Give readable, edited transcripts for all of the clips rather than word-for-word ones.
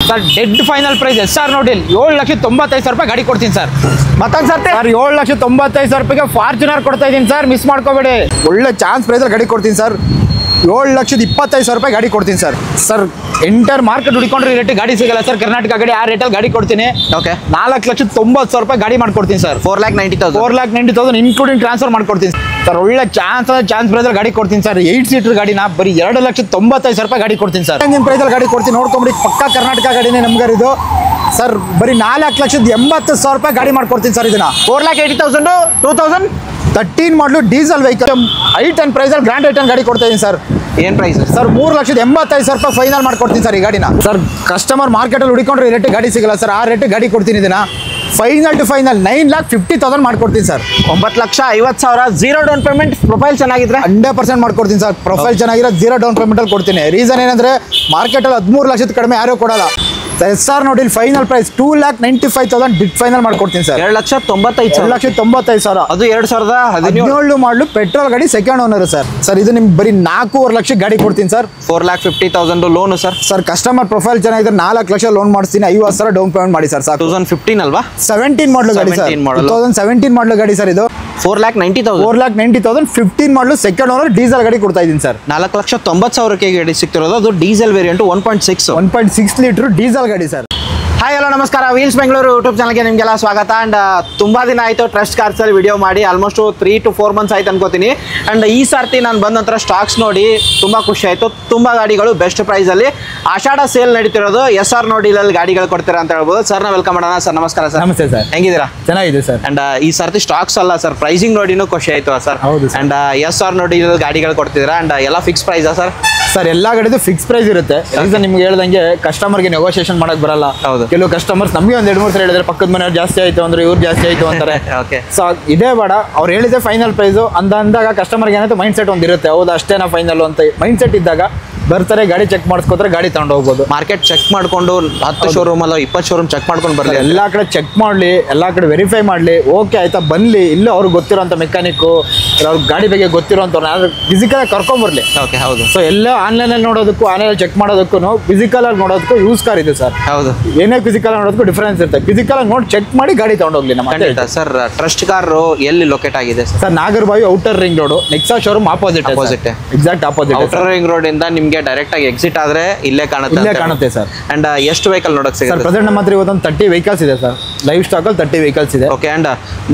Sir dead final price SR ನೋಡಿ 7,95,000 ರೂಪಾಯಿ ಗಾಡಿ ಕೊಡ್ತೀನಿ ಸರ್. ಮತ್ತೊಂದು ಸರ್ತಿ ಸರ್ 7,95,000 ರೂಪಾಯಿಗೆ ಫಾರ್ಚುನರ್ ಕೊಡ್ತಾ ಇದ್ದೀನಿ ಸರ್, ಮಿಸ್ ಮಾಡ್ಕೋಬೇಡಿ. ಒಳ್ಳೆ ಚಾನ್ಸ್ ಪ್ರೈಸಲ್ಲಿ ಗಾಡಿ ಕೊಡ್ತೀನಿ ಸರ್. 7,25,000 ರೂಪಾಯಿ ಗಾಡಿ ಕೊಡ್ತೀನಿ ಸರ್. ಸರ್ ಎಂಟರ್ ಮಾರ್ಕೆಟ್ ಹುಡ್ಕೊಂಡ್ರೆ ಈ ರೇಟ್ ಗಾಡಿ ಸಿಗಲ್ಲ ಸರ್. ಕರ್ನಾಟಕ ಗಾಡಿ ಆ ರೇಟಲ್ಲಿ ಗಾಡಿ ಕೊಡ್ತೀನಿ. ಓಕೆ 4,90,000 ರೂಪಾಯಿ ಗಾಡಿ ಮಾಡ್ಕೊಡ್ತೀನಿ ಸರ್. 4,90,000 4,90,000 ಇನ್ಕ್ಲೂಡಿಂಗ್ ಟ್ರಾನ್ಸ್ಫರ್ ಮಾಡ್ಕೊಡ್ತೀನಿ ಸರ್. ಒಳ್ಳೆ ಚಾನ್ಸ್ ಪ್ರೈಸಲ್ಲಿ ಗಾಡಿ ಕೊಡ್ತೀನಿ ಸರ್. 8 ಸೀಟರ್ ಗಾಡಿನ ಬರೀ 2,95,000 ರೂಪಾಯಿ ಗಾಡಿ ಕೊಡ್ತೀನಿ ಸರ್. ನಿಮ್ಮ ಪ್ರೈಸಲ್ಲಿ ಗಾಡಿ ಕೊಡ್ತೀನಿ, ನೋಡ್ಕೊಂಬಿಡಿ. ಪಕ್ಕಾ ಕರ್ನಾಟಕ ಗಾಡಿನೇ ನಮ್ಗೆ ಇದು ಸರ್. ಬರೀ 4,80,000 ರೂಪಾಯಿ ಗಾಡಿ ಮಾಡ್ಕೊಡ್ತೀನಿ ಸರ್. ಇದನ್ನ 4,80,000 2013 ಮಾಡಲು ಡೀಸೆಲ್ ವೆಹಿಕಲ್ ಐಟನ್ ಪ್ರೈಸಲ್ಲಿ ಗ್ರ್ಯಾಂಡ್ ಐಟನ್ ಗಾಡಿ ಕೊಡ್ತಾ ಇದ್ದೀನಿ ಸರ್. ಏನು ಪ್ರೈಸ್ ಸರ್ 3,85,000 ರೂಪಾಯಿ ಫೈನಲ್ ಮಾಡ್ಕೊಡ್ತೀನಿ ಸರ್ ಈ ಗಾಡಿನ. ಸರ್ ಕಸ್ಟಮರ್ ಮಾರ್ಕೆಟಲ್ಲಿ ಹುಡುಕೊಂಡ್ರೆ ಈ ರೇಟ್ ಗಾಡಿ ಸಿಗಲ್ಲ ಸರ್, ಆ ರೇಟ್ ಗಾಡಿ ಕೊಡ್ತೀನಿ. ಇದನ್ನ ಫೈನಲ್ ಟು ಫೈನಲ್ 9,50,000 ಮಾಡ್ಕೊಡ್ತೀನಿ ಸರ್. 9,50,000 0 down payment. ಪ್ರೊಫೈಲ್ ಚೆನ್ನಾಗಿದ್ರೆ 100% ಮಾಡ್ಕೊಡ್ತೀನಿ ಸರ್. ಪ್ರೊಫೈಲ್ ಚೆನ್ನಾಗಿರೋ 0 ಡೌನ್ ಪೇಮೆಂಟಲ್ಲಿ ಕೊಡ್ತೀನಿ. ರೀಸನ್ ಏನಂದರೆ ಮಾರ್ಕೆಟಲ್ಲಿ 13 ಲಕ್ಷದ ಕಡಿಮೆ ಯಾರೂ ಕೊಡಲ್ಲ. SR ನೋಡಿ ಫೈನಲ್ ಪ್ರೈಸ್ 2,95,000 ಬಿಟ್ ಫೈನಲ್ ಮಾಡ್ಕೊಡ್ತೀನಿ ಸರ್. 2,95,000 2,95,000 ಅದು 2017 ಮಾಡಲು ಪೆಟ್ರೋಲ್ ಗಾಡಿ ಸೆಕೆಂಡ್ ಓನರ್ ಸರ್. ಸರ್ ಇದು ನಿಮ್ಗೆ ಬರೀ 4.5 ಲಕ್ಷ ಗಾಡಿ ಕೊಡ್ತೀನಿ sir. 4,50,000 loan sir. Sir customer profile ಚೆನ್ನಾಗಿದ್ರೆ 4 ಲಕ್ಷ ಲೋನ್ ಮಾಡಿಸ್ತೀನಿ. 50,000 ಡೌನ್ ಪೇಮೆಂಟ್ ಮಾಡಿ ಸರ್ ಸಾಕು. 2015 ಅಲ್ವಾ? 17 ಮಾಡಲು ಗಾಡಿ ಸರ್. 2017 ಮಾಡಲು ಗಾಡಿ ಸರ್. ಇದು 4,90,000 15 ಮಾಡಲು ಸೆಕೆಂಡ್ ಓನರ್ ಡೀಸೆಲ್ ಗಾಡಿ ಕೊಡ್ತಾ ಇದ್ದೀನಿ ಸರ್. 4,90,000 ಗಾಡಿ ಸಿಗ್ತಿರೋದು. ಅದು ಡೀಸೆಲ್ ವೇರಿಯಂಟ್ 1.6 ಲೀಟರ್ ಡೀಸೆಲ್ ಗಾಡಿ ಸರ್. ಹಾಯ್ ಹಲೋ ನಮಸ್ಕಾರ, ವೀಲ್ಸ್ ಬೆಂಗಳೂರು ಯೂಟ್ಯೂಬ್ ಚಾನಲ್ಗೆ ನಿಮಗೆಲ್ಲ ಸ್ವಾಗತ. ಆ್ಯಂಡ್ ತುಂಬ ದಿನ ಆಯಿತು ಟ್ರಸ್ಟ್ ಕಾರ್ಸಲ್ಲಿ ವಿಡಿಯೋ ಮಾಡಿ, ಆಲ್ಮೋಸ್ಟ್ 3 to 4 months ಆಯ್ತು ಅನ್ಕೋತೀನಿ. ಆ್ಯಂಡ್ ಈ ಸರ್ತಿ ನಾನು ಬಂದ ನಂತರ ಸ್ಟಾಕ್ಸ್ ನೋಡಿ ತುಂಬ ಖುಷಿ ಆಯಿತು. ತುಂಬ ಗಾಡಿಗಳು ಬೆಸ್ಟ್ ಪ್ರೈಸಲ್ಲಿ ಆಷಾಢ ಸೇಲ್ ನಡೀತಿರೋದು. SR ನೋಡಿಲಲ್ಲಿ ಗಾಡಿಗಳು ಕೊಡ್ತೀರಾ ಅಂತ ಹೇಳ್ಬೋದು. ಸರ್ನ ವೆಲ್ಕಮ್ ಮಾಡೋಣ. ಸರ್ ನಮಸ್ಕಾರ ಸರ್. ನಮಸ್ತೆ ಸರ್, ಹೆಂಗಿದ್ದೀರಾ? ಚೆನ್ನಾಗಿದೆ ಸರ್. ಆ್ಯಂಡ್ ಈ ಸರ್ತಿ ಸ್ಟಾಕ್ಸ್ ಅಲ್ಲ ಸರ್, ಪ್ರೈಸಿಂಗ್ ನೋಡಿನೂ ಖುಷಿ ಆಯಿತು ಸರ್. ಹೌದು. ಆ್ಯಂಡ್ SR ನೋಡಿಲಲ್ಲಿ ಗಾಡಿಗಳು ಕೊಡ್ತಿದ್ದೀರಾ. ಆ್ಯಂಡ್ ಎಲ್ಲ ಫಿಕ್ಸ್ ಪ್ರೈಸಾ ಸರ್? ಸರ್ ಎಲ್ಲ ಗಾಡಿದು ಫಿಕ್ಸ್ ಪ್ರೈಸ್ ಇರುತ್ತೆ. ರೀಸನ್ ನಿಮ್ಗೆ ಹೇಳ್ದಂಗೆ ಕಸ್ಟಮರ್ಗೆ ನೆಗೋಷಿಯೇಷನ್ ಮಾಡಕ್ ಬರಲ್ಲ. ಹೌದು. ಕೆಲವು ಕಸ್ಟಮರ್ಸ್ ನಮಗೆ ಒಂದು 2-3 ಸಲ ಹೇಳಿದ್ರೆ ಪಕ್ಕದ ಮನೆಯವ್ರು ಜಾಸ್ತಿ ಆಯ್ತು ಅಂದ್ರೆ ಇವ್ರು ಜಾಸ್ತಿ ಆಯ್ತು ಅಂತಾರೆ. ಓಕೆ. ಸೊ ಇದೇ ಬೇಡ, ಅವ್ರು ಹೇಳಿದೆ ಫೈನಲ್ ಪ್ರೈಸು ಅಂದಾಗ ಕಸ್ಟಮರ್ಗೆ ಏನಾಯ್ತು ಮೈಂಡ್ ಸೆಟ್ ಒಂದಿರುತ್ತೆ. ಹೌದು ಅಷ್ಟೇನಾ ಫೈನಲ್ ಅಂತ ಮೈಂಡ್ ಸೆಟ್ ಇದ್ದಾಗ ಬರ್ತಾರೆ, ಗಾಡಿ ಚೆಕ್ ಮಾಡಿಸ್ಕೋತಾರೆ, ಗಾಡಿ ತಗೊಂಡು ಹೋಗ್ಬೋದು. ಮಾರ್ಕೆಟ್ ಚೆಕ್ ಮಾಡಿಕೊಂಡು 10 ಶೋರೂಮ್ ಅಲ್ಲ 20 ಶೋರೂಮ್ ಚೆಕ್ ಮಾಡ್ಕೊಂಡು ಬರಲಿ. ಎಲ್ಲ ಕಡೆ ಚೆಕ್ ಮಾಡಲಿ, ಎಲ್ಲ ಕಡೆ ವೆರಿಫೈ ಮಾಡಲಿ. ಓಕೆ ಆಯ್ತಾ ಬನ್ನಿ, ಇಲ್ಲೂ ಅವ್ರಿಗೆ ಗೊತ್ತಿರೋಂಥ ಮೆಕ್ಯಾನಿಕ್ಕು, ಅವ್ರ ಗಾಡಿ ಬಗ್ಗೆ ಗೊತ್ತಿರೋಂಥವ್ರು ಯಾರು ಫಿಸಿಕಲಾಗಿ ಕರ್ಕೊಂಬರ್ಲಿ. ಓಕೆ ಹೌದು. ಸೊ ಎಲ್ಲ ಆನ್ಲೈನಲ್ಲಿ ನೋಡೋದಕ್ಕೂ ಆನ್ಲೈನಲ್ಲಿ ಚೆಕ್ ಮಾಡೋದಕ್ಕೂ ಫಿಸಿಕಲಾಗಿ ನೋಡೋದಕ್ಕೂ ಯೂಸ್ ಕಾರ್ ಇದೆ ಸರ್. ಹೌದು. ಏನೇ ಫಿಸಿಕಲ್ ನೋಡೋದಕ್ಕೂ ಡಿಫ್ರೆನ್ಸ್ ಇರುತ್ತೆ. ಫಿಸಿಕಲಾಗಿ ನೋಡಿ ಚೆಕ್ ಮಾಡಿ ಗಾಡಿ ತಗೊಂಡೋಗ್ಲಿ ನಮ್ಮ. ಸರ್ ಟ್ರಸ್ಟ್ ಕಾರ್ ಎಲ್ಲಿ ಲೊಕೇಟ್ ಆಗಿದೆ sir? Nagarbhavi outer ring road, Nexa showroom opposite. Exact opposite. Outer ring road ಇಂದ ನಿಮಗೆ ಡೈರೆಕ್ಟ್ ಆಗಿ ಎಕ್ಸಿಟ್ ಆದ್ರೆ ಇಲ್ಲೇ ಕಾಣುತ್ತೆ ಸರ್. ಅಂಡ್ ಎಷ್ಟು ವೆಹಿಕಲ್ ನೋಡಕ್ ಸಿಗುತ್ತೆ? ಪ್ರೆಸೆಂಟ್ ನಮ್ಮ ಹತ್ರ ಇವತ್ತು 30 ವೆಹಿಕಲ್ಸ್ ಇದೆ ಸರ್. ಲೈವ್ ಸ್ಟಾಕ್ ಅಲ್ಲಿ 30 ವೆಹಿಕಲ್ಸ್ ಇದೆ. ಓಕೆ. ಅಂಡ್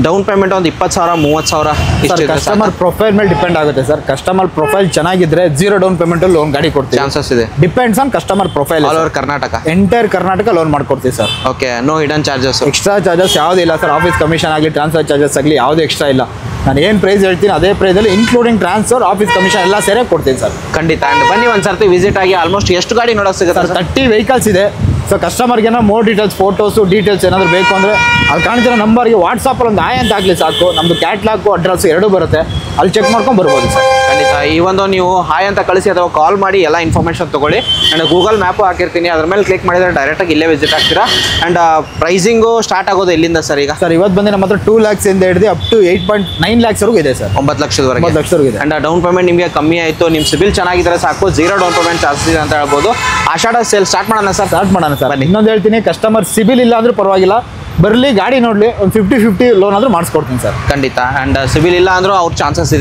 ಡೌನ್ ಪೇಮೆಂಟ್ ಒಂದು 20,000 30,000 ಕಸ್ಟಮರ್ ಪ್ರೊಫೈಲ್ ಮೇಲೆ ಡಿಪೆಂಡ್ ಆಗುತ್ತೆ ಸರ್. ಕಸ್ಟಮರ್ ಪ್ರೊಫೈಲ್ ಚೆನ್ನಾಗಿದ್ರೆ 0 ಡೌನ್ ಪೇಮೆಂಟ್ ಲೋನ್ ಗಾಡಿ ಕೊಡ್ತೀವಿ. ಚಾನ್ಸಸ್ ಇದೆ. Depends on customer profile. All over Karnataka, entire Karnataka loan ಮಾಡ್ಕೊಡ್ತೀವಿ sir. Okay. No hidden charges, extra charges ಯಾವುದೇ ಇಲ್ಲ ಸರ್. ಆಫೀಸ್ ಕಮಿಷನ್ ಆಗಲಿ, ಟ್ರಾನ್ಸ್ಫರ್ ಚಾರ್ಜಸ್ ಆಗಲಿ ಯಾವುದೇ ಎಕ್ಸ್ಟ್ರಾ ಇಲ್ಲ. ನಾನು ಏನು ಪ್ರೈಸ್ ಹೇಳ್ತೀನಿ ಅದೇ ಪ್ರೈಸಲ್ಲಿ ಇನ್ಕ್ಲೂಡಿಂಗ್ ಟ್ರಾನ್ಸ್ಫರ್, ಆಫೀಸ್ ಕಮಿಷನ್ ಎಲ್ಲ ಸೇರೇ ಕೊಡ್ತೀನಿ ಸರ್. ಖಂಡಿತ. ಅಂಡ್ ಬನ್ನಿ ಒಂದ್ಸರ್ತಿ ವಿಸಿಟ್ ಆಗಿ. ಆಲ್ಮೋಸ್ಟ್ ಎಷ್ಟು ಗಾಡಿ ನೋಡಕ್ ಸಿಗುತ್ತೆ ಸರ್? 30 ವೆಹಿಕಲ್ಸ್ ಇದೆ. ಸೊ ಕಸ್ಟಮರ್ಗೆ ಮೋರ್ ಡೀಟೇಲ್ಸ್, ಫೋಟೋಸು ಡೀಟೇಲ್ಸ್ ಏನಾದರೂ ಬೇಕು ಅಂದರೆ ಅಲ್ಲಿ ಕಾಣ್ತಿರೋ ನಂಬರ್ಗೆ ವಾಟ್ಸಪ್ಪಲ್ಲಿ ಒಂದು ಆಯ್ ಅಂತ ಆಗಲಿ ಸಾಕು. ನಮ್ಮದು ಕ್ಯಾಟ್ಲಾಗು ಅಡ್ರೆಸ್ ಎರಡೂ ಬರುತ್ತೆ, ಅಲ್ಲಿ ಚೆಕ್ ಮಾಡ್ಕೊಂಡು ಬರ್ಬೋದು ಸರ್. ಖಂಡಿತ. ಈ ಒಂದು ನೀವು ಹಾಯ್ ಅಂತ ಕಳಿಸಿ ಅಥವಾ ಕಾಲ್ ಮಾಡಿ ಎಲ್ಲ ಇನ್ಫಾರ್ಮೇಷನ್ ತೊಗೊಳ್ಳಿ. ಆ್ಯಂಡ್ ಗೂಗಲ್ ಮ್ಯಾಪು ಹಾಕಿರ್ತೀನಿ, ಅದ್ರ ಮೇಲೆ ಕ್ಲಿಕ್ ಮಾಡಿದರೆ ಡೈರೆಕ್ಟಾಗಿ ಇಲ್ಲೇ ವಿಸಿಟ್ ಆಗ್ತೀರಾ. ಆ್ಯಂಡ್ ಪ್ರೈಸಿಂಗು ಸ್ಟಾರ್ಟ್ ಆಗೋದು ಎಲ್ಲಿಂದ ಸರ್ ಈಗ? ಸರ್ ಇವತ್ತು ಬಂದು ನಮ್ಮ ಹತ್ರ 2 lakhs ಇಂದ ಹಿಡಿದು ಅಪ್ ಟು 8.9 lakhsವರೆಗೂ ಇದೆ ಸರ್. 9 ಲಕ್ಷದವರೆಗೆ. 9 ಲಕ್ಷವರೆಗೂ ಇದೆ. ಆ್ಯಂಡ್ ಡೌನ್ ಪೇಮೆಂಟ್ ನಿಮಗೆ ಕಮ್ಮಿ ಆಯಿತು, ನಿಮ್ಮ ಸಿಬಿಲ್ ಚೆನ್ನಾಗಿದ್ರೆ ಸಾಕು, 0 ಡೌನ್ ಪೇಮೆಂಟ್ ಚಾರ್ಜಸ್ ಇದೆ ಅಂತ ಹೇಳ್ಬೋದು. ಆಷಾಢ ಸೇಲ್ ಸ್ಟಾರ್ಟ್ ಮಾಡೋಣ ಸರ್. ಸ್ಟಾರ್ಟ್ ಮಾಡೋಣ ಸರ್. ಇನ್ನೊಂದು ಹೇಳ್ತೀನಿ, ಕಸ್ಟಮರ್ ಸಿಬಿಲ್ ಇಲ್ಲ ಅಂದ್ರೂ ಪರವಾಗಿಲ್ಲ, ಬರಲಿ ಗಾಡಿ ನೋಡಲಿ, ಒಂದು 50-50 ಲೋನ್ ಆದರೂ ಮಾಡಿಸ್ಕೊಡ್ತೀನಿ ಸರ್. ಖಂಡಿತ. ಆ್ಯಂಡ್ ಸಿಬಿಲ್ ಇಲ್ಲ ಅಂದರೂ ಅವ್ರ ಚಾನ್ಸಸ್